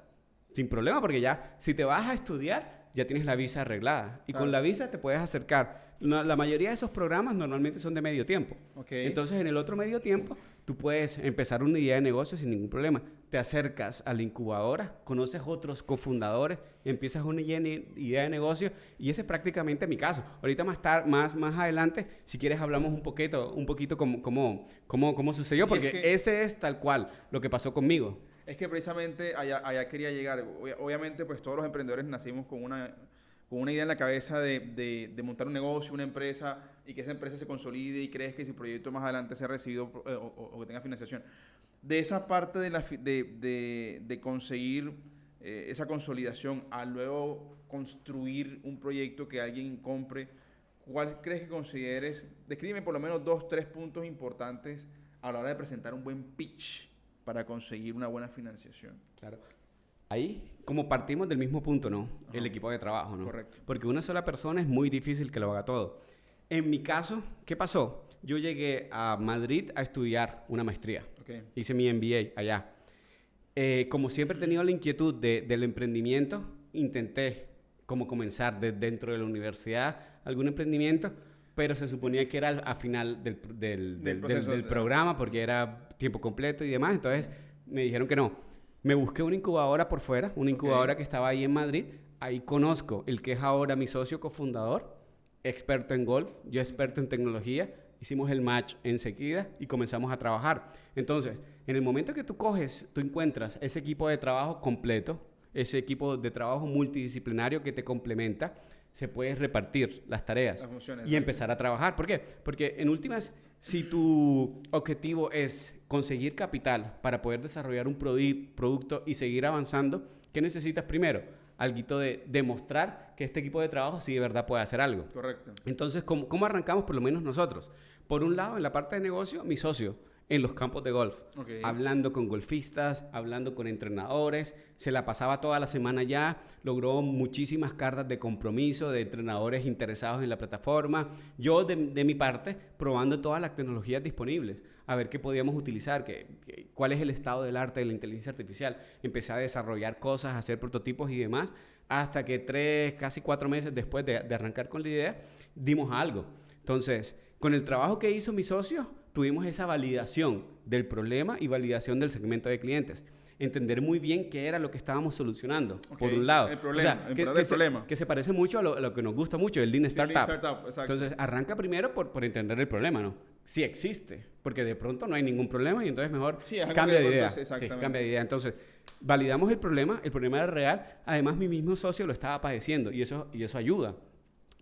sin problema, porque ya si te vas a estudiar ya tienes la visa arreglada y con la visa te puedes acercar. La mayoría de esos programas normalmente son de medio tiempo. Okay. Entonces en el otro medio tiempo tú puedes empezar una idea de negocio sin ningún problema. Te acercas a la incubadora, conoces otros cofundadores, empiezas una idea de negocio y ese es prácticamente mi caso. Ahorita más adelante, si quieres hablamos un poquito cómo sucedió, sí, porque ese es tal cual lo que pasó conmigo. Es que precisamente allá quería llegar. Obviamente pues todos los emprendedores nacimos con una idea en la cabeza de montar un negocio, una empresa, y que esa empresa se consolide y crezca y su proyecto más adelante sea recibido o que tenga financiación. De esa parte de conseguir esa consolidación a luego construir un proyecto que alguien compre, ¿cuál crees que consideres? Descríbeme por lo menos 2, 3 puntos importantes a la hora de presentar un buen pitch para conseguir una buena financiación. Claro. Ahí, como partimos del mismo punto, ¿no? Ajá. El equipo de trabajo, ¿no? Correcto. Porque una sola persona es muy difícil que lo haga todo. En mi caso, ¿qué pasó? Yo llegué a Madrid a estudiar una maestría. Okay. Hice mi MBA allá. Como siempre he tenido la inquietud del emprendimiento, intenté como comenzar dentro de la universidad algún emprendimiento, pero se suponía que era a final del programa porque era tiempo completo y demás. Entonces me dijeron que no. Me busqué una incubadora por fuera, una incubadora que estaba ahí en Madrid. Ahí conozco el que es ahora mi socio cofundador, experto en golf, yo experto en tecnología. Hicimos el match enseguida y comenzamos a trabajar. Entonces, en el momento que tú encuentras ese equipo de trabajo completo, ese equipo de trabajo multidisciplinario que te complementa, se puede repartir las tareas y empezar a trabajar. ¿Por qué? Porque en últimas, si tu objetivo es conseguir capital para poder desarrollar un producto y seguir avanzando, ¿qué necesitas primero? Alguito de demostrar que este equipo de trabajo sí de verdad puede hacer algo. Correcto. Entonces, ¿cómo arrancamos por lo menos nosotros? Por un lado, en la parte de negocio, mi socio, en los campos de golf. Okay. Hablando con golfistas, hablando con entrenadores. Se la pasaba toda la semana ya. Logró muchísimas cartas de compromiso de entrenadores interesados en la plataforma. Yo, de mi parte, probando todas las tecnologías disponibles. A ver qué podíamos utilizar, cuál es el estado del arte de la inteligencia artificial. Empecé a desarrollar cosas, a hacer prototipos y demás, hasta que 3, casi 4 meses después de arrancar con la idea, dimos algo. Entonces, con el trabajo que hizo mi socio, tuvimos esa validación del problema y validación del segmento de clientes. Entender muy bien qué era lo que estábamos solucionando, por un lado. El problema, que se parece mucho a lo que nos gusta mucho, el Lean Startup. Lean Startup, exacto. Entonces, arranca primero por entender el problema, ¿no? Si existe, porque de pronto no hay ningún problema y entonces mejor cambia de idea. Sí, cambia de idea. Entonces, validamos el problema era real. Además, mi mismo socio lo estaba padeciendo y eso ayuda.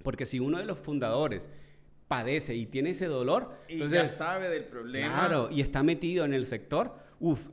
Porque si uno de los fundadores padece y tiene ese dolor, y entonces ya sabe del problema. Claro, y está metido en el sector,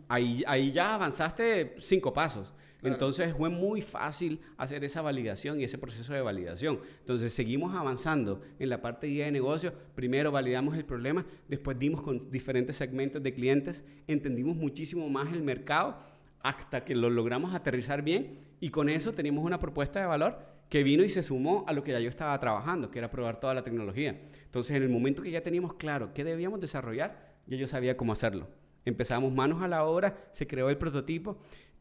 ahí ya avanzaste 5 pasos. Claro. Entonces fue muy fácil hacer esa validación y ese proceso de validación. Entonces seguimos avanzando en la parte de idea de negocio. Primero validamos el problema, después dimos con diferentes segmentos de clientes, entendimos muchísimo más el mercado hasta que lo logramos aterrizar bien y con eso teníamos una propuesta de valor que vino y se sumó a lo que ya yo estaba trabajando, que era probar toda la tecnología. Entonces, en el momento que ya teníamos claro qué debíamos desarrollar, ya yo sabía cómo hacerlo. Empezamos manos a la obra, se creó el prototipo.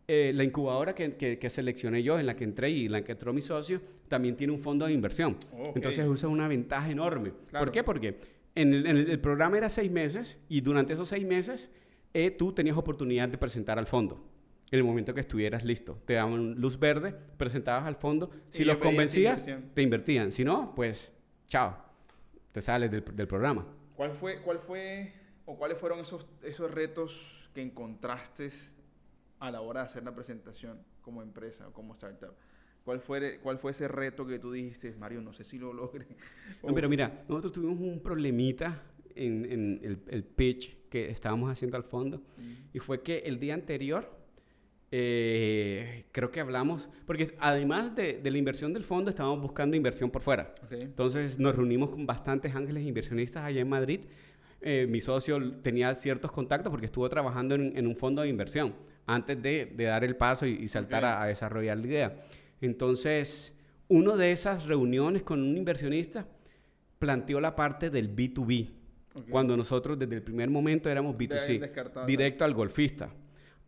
La incubadora que seleccioné yo, en la que entré y en la que entró mi socio, también tiene un fondo de inversión. Okay. Entonces, eso es una ventaja enorme. Claro. ¿Por qué? Porque el programa era 6 meses y durante esos 6 meses tú tenías oportunidad de presentar al fondo. En el momento que estuvieras listo. Te daban luz verde, presentabas al fondo. Si los convencías, te invertían. Si no, pues, chao. Te sales del programa. ¿Cuál fue o cuáles fueron esos retos que encontraste a la hora de hacer la presentación como empresa o como startup? ¿Cuál fue ese reto que tú dijiste, Mario, no sé si lo logré? No, pero mira, nosotros tuvimos un problemita en el pitch que estábamos haciendo al fondo. Y fue que el día anterior... creo que hablamos, porque además de la inversión del fondo, estábamos buscando inversión por fuera. Okay. Entonces nos reunimos con bastantes ángeles inversionistas allá en Madrid. Mi socio tenía ciertos contactos porque estuvo trabajando en un fondo de inversión antes de dar el paso y saltar a desarrollar la idea. Entonces, una de esas reuniones con un inversionista planteó la parte del B2B, cuando nosotros desde el primer momento éramos B2C, directo al golfista.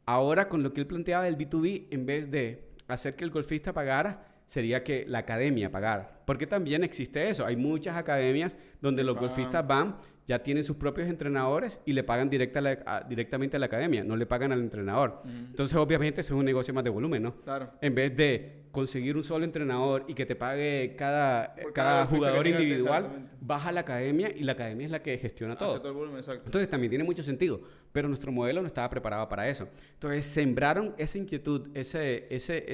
Ahora, con lo que él planteaba del B2B, en vez de hacer que el golfista pagara, sería que la academia pagara. Porque también existe eso. Hay muchas academias donde los golfistas van, ya tienen sus propios entrenadores y le pagan directamente a la academia, no le pagan al entrenador. Entonces, obviamente, eso es un negocio más de volumen, ¿no? Claro. En vez de conseguir un solo entrenador y que te pague cada jugador individual, vas a la academia y la academia es la que gestiona todo. Hace todo el volumen, exacto. Entonces, también tiene mucho sentido, pero nuestro modelo no estaba preparado para eso. Entonces, sembraron esa inquietud, esa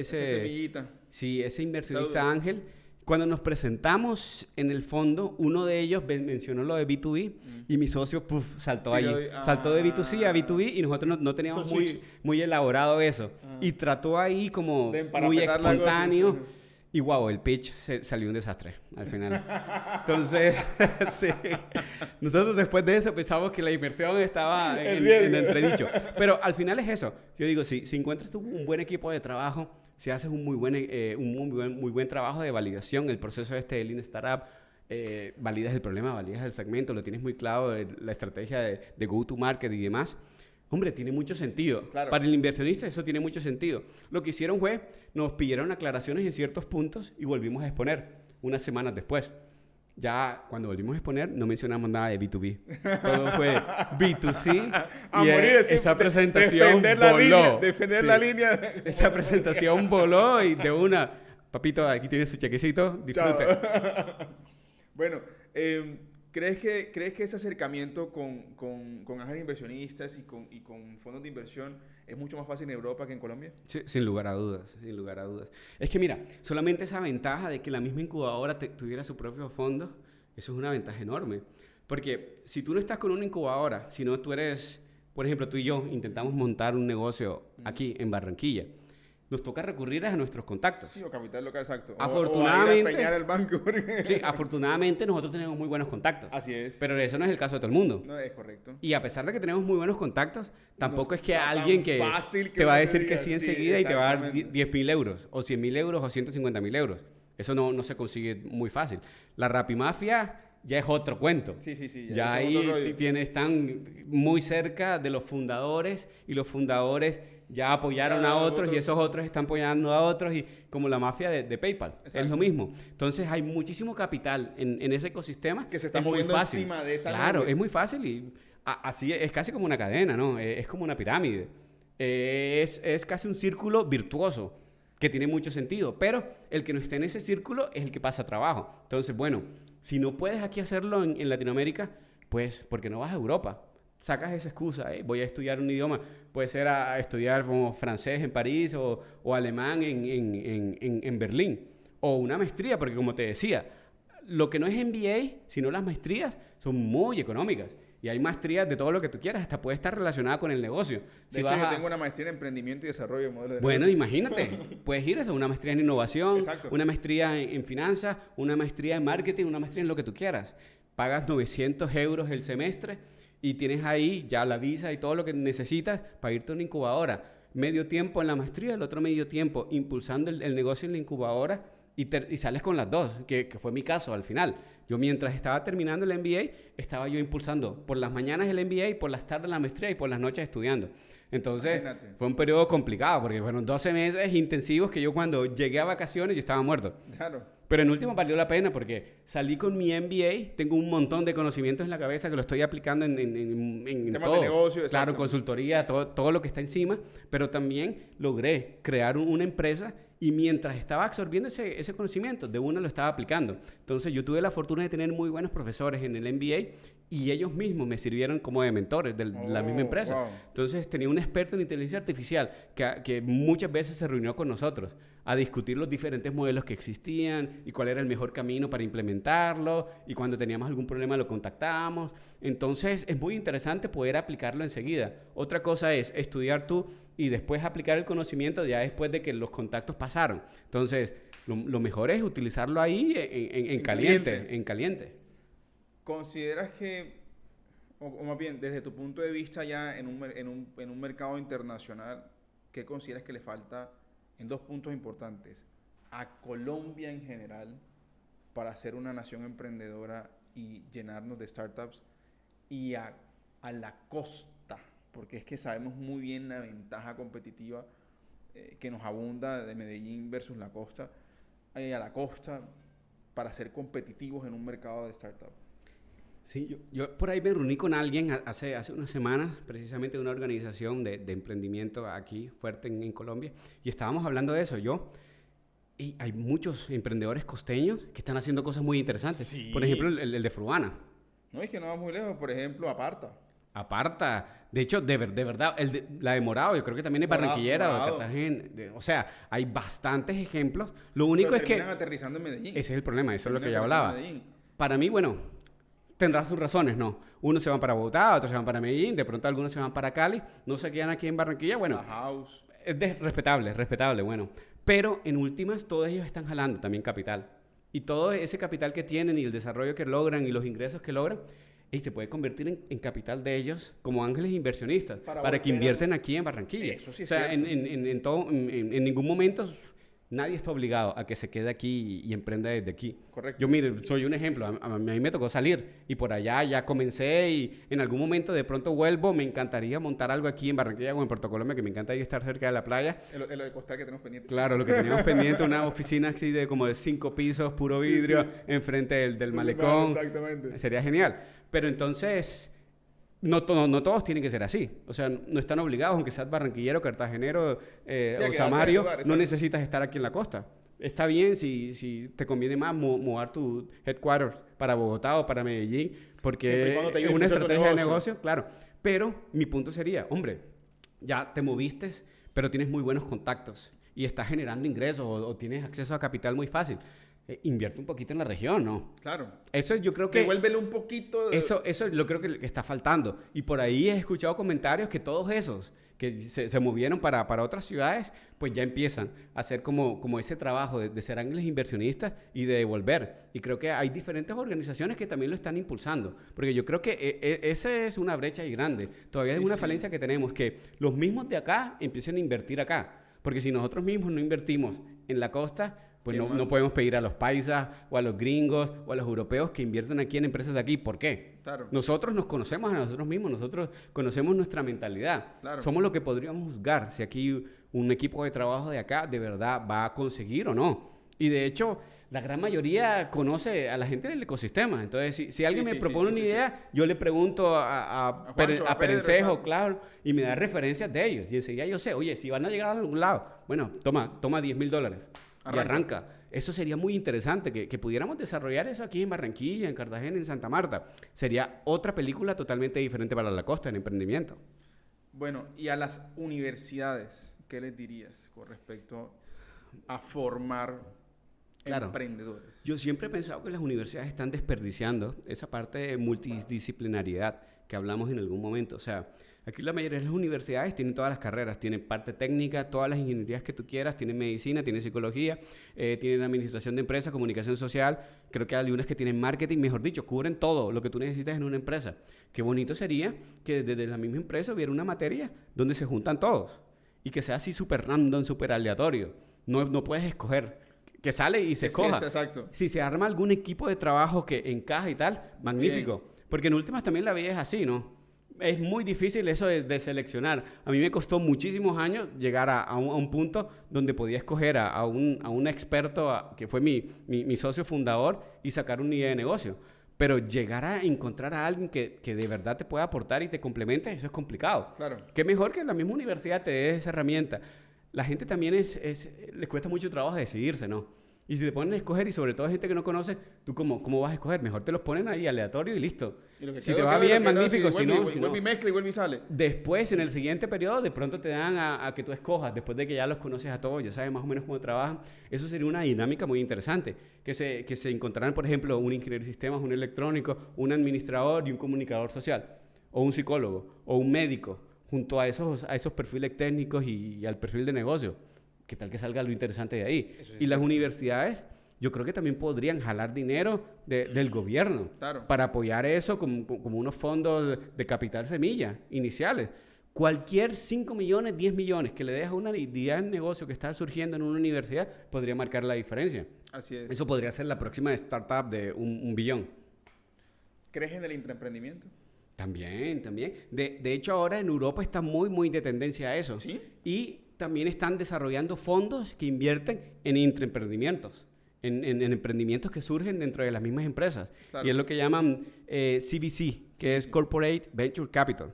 semillita. Sí, ese inversionista ángel. Cuando nos presentamos en el fondo, uno de ellos mencionó lo de B2B y mi socio saltó ahí. Saltó de B2C a B2B y nosotros no teníamos muy elaborado eso. Y trató ahí como muy espontáneo Y wow, el pitch salió un desastre al final. Entonces, sí. Nosotros después de eso pensamos que la inversión estaba en entredicho. Pero al final es eso. Yo digo, si encuentras tú un buen equipo de trabajo, si haces un muy buen trabajo de validación, el proceso de Lean Startup, validas el problema, validas el segmento, lo tienes muy claro, la estrategia de go-to-market y demás. Hombre, tiene mucho sentido. Claro. Para el inversionista eso tiene mucho sentido. Lo que hicieron fue, nos pidieron aclaraciones en ciertos puntos y volvimos a exponer unas semanas después. Ya cuando volvimos a exponer no mencionamos nada de B2B. Todo fue B2C y esa presentación voló. Defender la línea. Esa presentación voló y de una, papito, aquí tienes su chequecito, disfrute. Bueno, ¿crees que ese acercamiento con ángeles inversionistas y con fondos de inversión es mucho más fácil en Europa que en Colombia? Sí, sin lugar a dudas, sin lugar a dudas. Es que mira, solamente esa ventaja de que la misma incubadora tuviera su propio fondo, eso es una ventaja enorme. Porque si tú no estás con una incubadora, si no tú eres, por ejemplo, tú y yo intentamos montar un negocio aquí en Barranquilla, nos toca recurrir a nuestros contactos. Sí, o capital local, exacto. Afortunadamente, o a ir a empeñar al banco. Sí, afortunadamente nosotros tenemos muy buenos contactos. Así es. Pero eso no es el caso de todo el mundo. No, es correcto. Y a pesar de que tenemos muy buenos contactos, tampoco No es que está alguien tan que fácil que te va a uno decir diga, que sí sí, enseguida y te va a dar exactamente. 10.000 euros, o 100.000 euros, o 150.000 euros. Eso no se consigue muy fácil. La Rapimafia ya es otro cuento. Sí. Ya eso es otro rollo. ahí están muy cerca de los fundadores y los fundadores ya apoyaron a otros y esos otros están apoyando a otros y como la mafia de PayPal. Exacto. Es lo mismo. Entonces hay muchísimo capital en ese ecosistema. Que se está es muy moviendo fácil. encima de esa Claro, nube. es muy fácil y así es casi como una cadena, ¿no? Es como una pirámide. Es casi un círculo virtuoso que tiene mucho sentido, pero el que no esté en ese círculo es el que pasa trabajo. Entonces, bueno, si no puedes aquí hacerlo en Latinoamérica, pues, ¿por qué no vas a Europa? Sacas esa excusa, voy a estudiar un idioma, puede ser a estudiar como francés en París o alemán en Berlín, o una maestría, porque como te decía, lo que no es MBA, sino las maestrías, son muy económicas. Y hay maestrías de todo lo que tú quieras, hasta puede estar relacionada con el negocio. De hecho, yo tengo una maestría en emprendimiento y desarrollo de modelos de Bueno, negocio. imagínate, puedes ir a eso, una maestría en innovación, Exacto. una maestría en finanzas, una maestría en marketing, una maestría en lo que tú quieras. Pagas 900 euros el semestre y tienes ahí ya la visa y todo lo que necesitas para irte a una incubadora. Medio tiempo en la maestría, el otro medio tiempo impulsando el negocio en la incubadora y sales con las dos, que fue mi caso al final. Yo mientras estaba terminando el MBA, estaba yo impulsando por las mañanas el MBA, por las tardes la maestría y por las noches estudiando. Entonces, Imagínate. fue un periodo complicado porque fueron 12 meses intensivos que yo cuando llegué a vacaciones yo estaba muerto. Claro. Pero en último valió la pena porque salí con mi MBA, tengo un montón de conocimientos en la cabeza que lo estoy aplicando en Temas todo. de negocio, Claro, exacto. consultoría, todo lo que está encima, pero también logré crear una empresa y mientras estaba absorbiendo ese conocimiento, de una lo estaba aplicando. Entonces yo tuve la fortuna de tener muy buenos profesores en el MBA y ellos mismos me sirvieron como de mentores de la misma empresa. Wow. Entonces tenía un experto en inteligencia artificial que muchas veces se reunió con nosotros a discutir los diferentes modelos que existían y cuál era el mejor camino para implementarlo y cuando teníamos algún problema lo contactábamos. Entonces es muy interesante poder aplicarlo enseguida. Otra cosa es estudiar tú y después aplicar el conocimiento ya después de que los contactos pasaron. Entonces lo mejor es utilizarlo ahí en caliente. ¿Consideras que, o más bien, desde tu punto de vista ya en un mercado internacional, qué consideras que le falta en dos puntos importantes a Colombia en general para ser una nación emprendedora y llenarnos de startups y a la costa? Porque es que sabemos muy bien la ventaja competitiva que nos abunda de Medellín versus la costa, a la costa para ser competitivos en un mercado de startups. Sí, yo por ahí me reuní con alguien hace unas semanas, precisamente de una organización de emprendimiento aquí fuerte en Colombia, y estábamos hablando de eso. Y hay muchos emprendedores costeños que están haciendo cosas muy interesantes. Sí. Por ejemplo, el de Fruana. No, es que no va muy lejos. Por ejemplo, Aparta. De hecho, de verdad, la de Morado, yo creo que también es Morado, barranquillera o de Morado. Cartagena. O sea, hay bastantes ejemplos. Lo único es que terminan aterrizando en Medellín. ese es el problema, eso es lo que ya Terminan hablaba. aterrizando en Medellín. Para mí, bueno, tendrá sus razones, ¿no? Unos se van para Bogotá, otros se van para Medellín, de pronto algunos se van para Cali, no se quedan aquí en Barranquilla, bueno, La house. es respetable, bueno. Pero en últimas, todos ellos están jalando también capital. Y todo ese capital que tienen y el desarrollo que logran y los ingresos que logran, y se puede convertir en capital de ellos como ángeles inversionistas para que invierten aquí en Barranquilla. Eso sí es o sea, cierto. en ningún momento nadie está obligado a que se quede aquí y emprenda desde aquí. Correcto. Yo, mire, soy un ejemplo. A mí me tocó salir y por allá ya comencé y en algún momento de pronto vuelvo. Me encantaría montar algo aquí en Barranquilla o en Puerto Colombia, que me encanta ahí estar cerca de la playa. En lo de Costa que tenemos pendiente. Claro, lo que teníamos pendiente, una oficina así de como de 5 pisos, puro vidrio, Sí. enfrente del malecón. Exactamente. Sería genial. Pero entonces, no todos tienen que ser así. O sea, no están obligados, aunque seas barranquillero, cartagenero Sí, a o quedarte samario, en el lugar, no exacto. necesitas estar aquí en la costa. Está bien si te conviene más mover tu headquarters para Bogotá o para Medellín, Siempre y porque cuando te es ayude una mucho tu estrategia de negocio. negocio, claro. Pero mi punto sería, hombre, ya te moviste, pero tienes muy buenos contactos y estás generando ingresos o tienes acceso a capital muy fácil. Invierte un poquito en la región, ¿no? Claro. Eso yo creo que... Devuélvele un poquito de... Eso lo creo que está faltando. Y por ahí he escuchado comentarios que todos esos que se movieron para otras ciudades, pues ya empiezan a hacer como ese trabajo de ser ángeles inversionistas y de devolver. Y creo que hay diferentes organizaciones que también lo están impulsando. Porque yo creo que esa es una brecha ahí grande. Todavía Sí, es una sí. falencia que tenemos, que los mismos de acá empiecen a invertir acá. Porque si nosotros mismos no invertimos en la costa, pues ¿Qué no más? podemos pedir a los paisas o a los gringos o a los europeos que inviertan aquí en empresas de aquí. ¿Por qué? Claro. Nosotros nos conocemos a nosotros mismos, nosotros conocemos nuestra mentalidad. Claro. Somos lo que podríamos juzgar si aquí un equipo de trabajo de acá de verdad va a conseguir o no. Y de hecho, la gran mayoría conoce a la gente del ecosistema. Entonces, si alguien Sí, me sí, propone sí, una sí, idea, yo le pregunto A Juancho, a Pedro, Perencejo, ¿sabes? claro, y me da referencias de ellos. Y enseguida yo sé, oye, si van a llegar a algún lado, bueno, toma $10,000 y arranca. Eso sería muy interesante, que pudiéramos desarrollar eso aquí en Barranquilla, en Cartagena, en Santa Marta. Sería otra película totalmente diferente para la costa, en emprendimiento. Bueno, y a las universidades, ¿qué les dirías con respecto a formar Claro. emprendedores? Yo siempre he pensado que las universidades están desperdiciando esa parte de multidisciplinariedad que hablamos en algún momento. O sea, aquí la mayoría de las universidades tienen todas las carreras, tienen parte técnica, todas las ingenierías que tú quieras, tienen medicina, tienen psicología, tienen administración de empresas, comunicación social, creo que hay unas que tienen marketing, mejor dicho, cubren todo lo que tú necesitas en una empresa. Qué bonito sería que desde la misma empresa hubiera una materia donde se juntan todos y que sea así súper random, súper aleatorio. No puedes escoger. Que sale y se Sí, coja. sí, exacto. Si se arma algún equipo de trabajo que encaja y tal, magnífico. Porque en últimas también la vida es así, ¿no? Es muy difícil eso de seleccionar. A mí me costó muchísimos años llegar a un punto donde podía escoger a un experto, que fue mi socio fundador, y sacar una idea de negocio. Pero llegar a encontrar a alguien que de verdad te pueda aportar y te complemente, eso es complicado. Claro. Qué mejor que la misma universidad te dé esa herramienta. La gente también les cuesta mucho trabajo decidirse, ¿no? Y si te ponen a escoger, y sobre todo gente que no conoce, ¿tú cómo vas a escoger? Mejor te los ponen ahí aleatorio y listo. Y lo que Si quedó, te va quedó, bien, quedó, magnífico. sí, Si vuelve no, y- si vuelve y no. mezcla y vuelve y sale. Después, en el siguiente periodo, de pronto te dan a que tú escojas, después de que ya los conoces a todos, ya sabes más o menos cómo trabajan. Eso sería una dinámica muy interesante. Que se encontraran, por ejemplo, un ingeniero de sistemas, un electrónico, un administrador y un comunicador social, o un psicólogo, o un médico, junto a esos perfiles técnicos y al perfil de negocio. ¿Qué tal que salga lo interesante de ahí? Eso sí Y es las cierto. universidades, yo creo que también podrían jalar dinero del gobierno Claro. para apoyar eso como unos fondos de capital semilla iniciales. Cualquier 5 millones, 10 millones que le dejas a una idea de negocio que está surgiendo en una universidad podría marcar la diferencia. Así es. Eso podría ser la próxima startup de un billón. ¿Crees en el intraemprendimiento? También. De hecho, ahora en Europa está muy de tendencia a eso. ¿Sí? Y también están desarrollando fondos que invierten en intraemprendimientos, en emprendimientos que surgen dentro de las mismas empresas. Claro. Y es lo que llaman CVC, que es Corporate Venture Capital.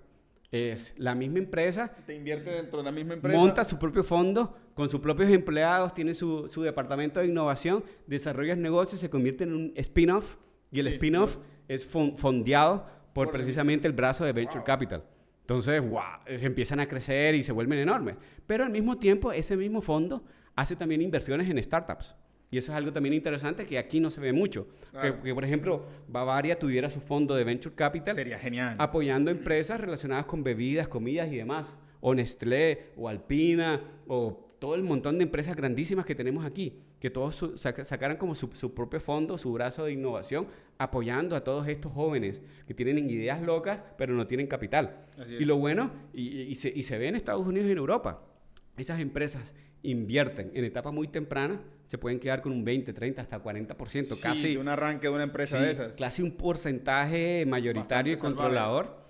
Es la misma empresa, Te invierte dentro de la misma empresa. monta su propio fondo con sus propios empleados, tiene su departamento de innovación, desarrolla negocios, se convierte en un spin-off, y el Sí, spin-off es fondeado por Por- precisamente el brazo de Venture Wow. Capital. Entonces, empiezan a crecer y se vuelven enormes. Pero al mismo tiempo, ese mismo fondo hace también inversiones en startups. Y eso es algo también interesante que aquí no se ve mucho. Claro. Que, por ejemplo, Bavaria tuviera su fondo de Venture Capital Sería genial. apoyando empresas relacionadas con bebidas, comidas y demás. O Nestlé, o Alpina, o todo el montón de empresas grandísimas que tenemos aquí, que todos sacaran como su propio fondo, su brazo de innovación, apoyando a todos estos jóvenes que tienen ideas locas, pero no tienen capital. Así es. Y lo bueno, y se ve en Estados Unidos y en Europa, esas empresas invierten en etapa muy temprana, se pueden quedar con un 20, 30, hasta 40%, Sí, casi, de un arranque de una empresa de esas. casi un porcentaje mayoritario y Bastante controlador,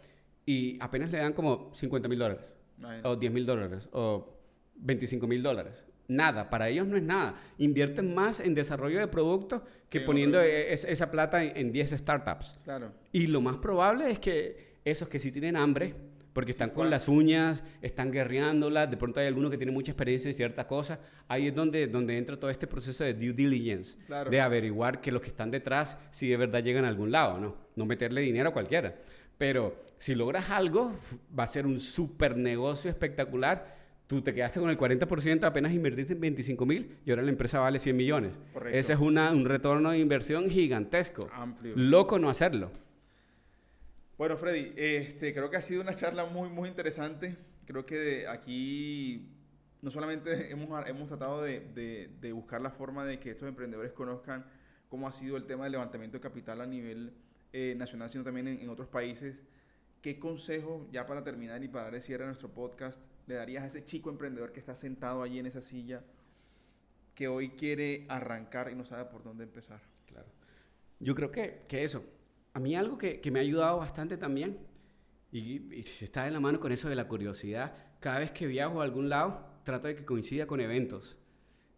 y apenas le dan como $50,000, Imagínate. o $10,000, o $25,000. Nada, para ellos no es nada. Invierten más en desarrollo de productos que Sí, poniendo correcto. esa plata en 10 startups. Claro. Y lo más probable es que esos que sí tienen hambre, porque están con ¿cuál? las uñas, están guerreándolas, de pronto hay alguno que tiene mucha experiencia en ciertas cosas, ahí es donde entra todo este proceso de due diligence, Claro. de averiguar que los que están detrás si de verdad llegan a algún lado, ¿no? No meterle dinero a cualquiera. Pero si logras algo, va a ser un super negocio espectacular. Tú te quedaste con el 40%, apenas invertiste en 25,000 y ahora la empresa vale 100 millones. Correcto. Ese es un retorno de inversión gigantesco. Amplio. Loco no hacerlo. Bueno, Freddy, creo que ha sido una charla muy, muy interesante. Creo que aquí no solamente hemos tratado de buscar la forma de que estos emprendedores conozcan cómo ha sido el tema del levantamiento de capital a nivel nacional, sino también en otros países. ¿Qué consejo, ya para terminar y para dar el cierre a nuestro podcast, le darías a ese chico emprendedor que está sentado allí en esa silla, que hoy quiere arrancar y no sabe por dónde empezar? Claro. Yo creo que eso. A mí algo que me ha ayudado bastante también, y se está de la mano con eso de la curiosidad, cada vez que viajo a algún lado, trato de que coincida con eventos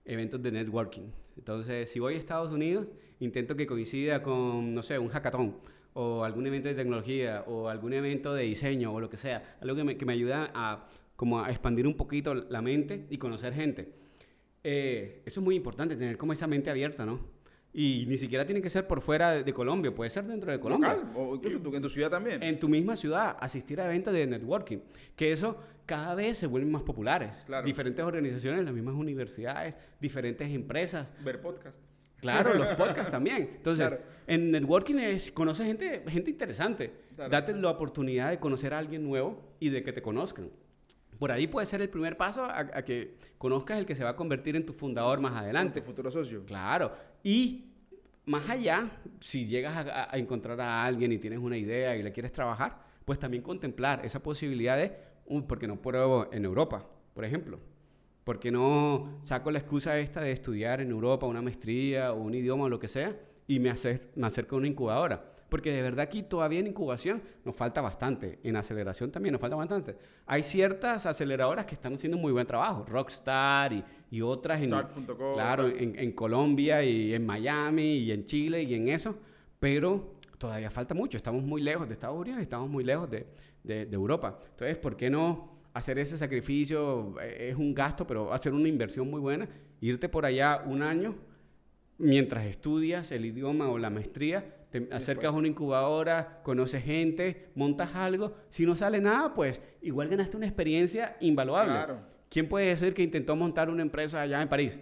de networking. Entonces, si voy a Estados Unidos, intento que coincida con, no sé, un hackathon, o algún evento de tecnología, o algún evento de diseño, o lo que sea. Algo que me ayuda como a expandir un poquito la mente y conocer gente. Eso es muy importante, tener como esa mente abierta, ¿no? Y ni siquiera tiene que ser por fuera de Colombia, puede ser dentro de Colombia. Local, o incluso en tu ciudad también. En tu misma ciudad, asistir a eventos de networking, que eso cada vez se vuelven más populares. Claro. Diferentes organizaciones, las mismas universidades, diferentes empresas. Ver podcast. Claro, los podcasts también. Entonces, Claro. en networking conoces gente interesante. Claro. Date la oportunidad de conocer a alguien nuevo y de que te conozcan. Por ahí puede ser el primer paso a que conozcas el que se va a convertir en tu fundador más adelante. Tu futuro socio. Claro. Y más allá, si llegas a encontrar a alguien y tienes una idea y la quieres trabajar, pues también contemplar esa posibilidad de, ¿por qué no pruebo en Europa, por ejemplo? ¿Por qué no saco la excusa esta de estudiar en Europa una maestría o un idioma o lo que sea y me acerco a una incubadora? Porque de verdad aquí todavía en incubación nos falta bastante. En aceleración también nos falta bastante. Hay ciertas aceleradoras que están haciendo muy buen trabajo. Rockstar y otras Start.com. claro, en Colombia y en Miami y en Chile y en eso. Pero todavía falta mucho. Estamos muy lejos de Estados Unidos y estamos muy lejos de Europa. Entonces, ¿por qué no hacer ese sacrificio? Es un gasto, pero hacer una inversión muy buena. Irte por allá un año mientras estudias el idioma o la maestría, te acercas a una incubadora, conoces gente, montas algo. Si no sale nada, pues igual ganaste una experiencia invaluable. Claro. ¿Quién puede decir que intentó montar una empresa allá en París?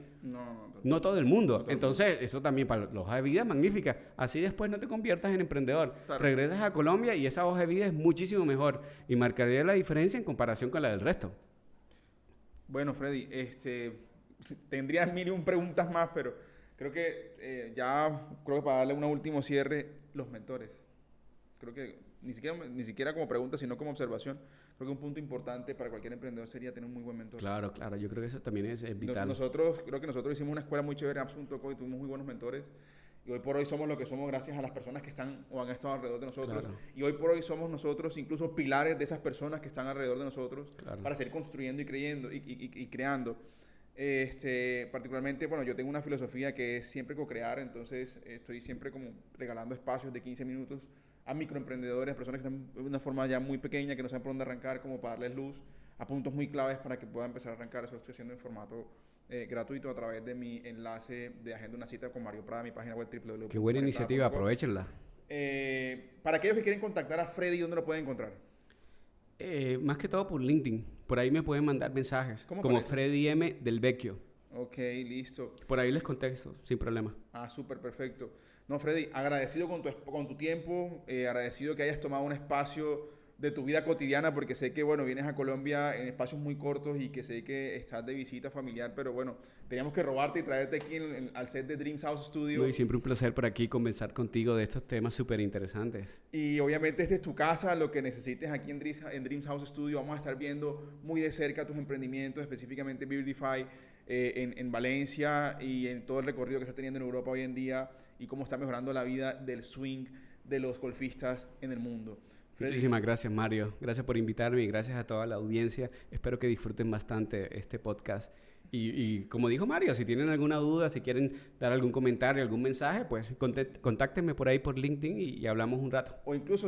No todo el mundo. Entonces, eso también para la hoja de vida es magnífica. Así después no te conviertas en emprendedor. Claro. Regresas a Colombia y esa hoja de vida es muchísimo mejor y marcaría la diferencia en comparación con la del resto. Bueno, Freddy, tendría mil y un preguntas más, pero creo que creo que para darle un último cierre, los mentores. Creo que ni siquiera como pregunta, sino como observación. Creo que un punto importante para cualquier emprendedor sería tener un muy buen mentor. Claro, yo creo que eso también es vital. Creo que nosotros hicimos una escuela muy chévere, apps.co, y tuvimos muy buenos mentores. Y hoy por hoy somos lo que somos gracias a las personas que están o han estado alrededor de nosotros. Claro. Y hoy por hoy somos nosotros incluso pilares de esas personas que están alrededor de nosotros Claro. para seguir construyendo y creyendo y creando. Particularmente, bueno, yo tengo una filosofía que es siempre co-crear, entonces estoy siempre como regalando espacios de 15 minutos a microemprendedores, a personas que están de una forma ya muy pequeña, que no saben por dónde arrancar, como para darles luz a puntos muy claves para que puedan empezar a arrancar. Eso lo estoy haciendo en formato gratuito a través de mi enlace de Agenda una Cita con Mario Prada, mi página web www. Qué buena iniciativa, aprovechenla. Para aquellos que quieren contactar a Freddy, ¿dónde lo pueden encontrar? Más que todo por LinkedIn. Por ahí me pueden mandar mensajes. ¿Cómo como aparece? Freddy M. del Vecchio. Ok, listo. Por ahí les contesto, sin problema. Súper, perfecto. No, Freddy, agradecido con tu tiempo, agradecido que hayas tomado un espacio de tu vida cotidiana, porque sé que, bueno, vienes a Colombia en espacios muy cortos y que sé que estás de visita familiar, pero bueno, teníamos que robarte y traerte aquí al set de Dreams House Studio. No, y siempre un placer por aquí conversar contigo de estos temas súper interesantes. Y obviamente esta es tu casa, lo que necesites aquí en Dreams House Studio. Vamos a estar viendo muy de cerca tus emprendimientos, específicamente Birdify en Valencia y en todo el recorrido que está teniendo en Europa hoy en día y cómo está mejorando la vida del swing de los golfistas en el mundo. Freddy. Muchísimas gracias, Mario. Gracias por invitarme y gracias a toda la audiencia. Espero que disfruten bastante este podcast. Y como dijo Mario, si tienen alguna duda, si quieren dar algún comentario, algún mensaje, pues contáctenme por ahí por LinkedIn y hablamos un rato. O incluso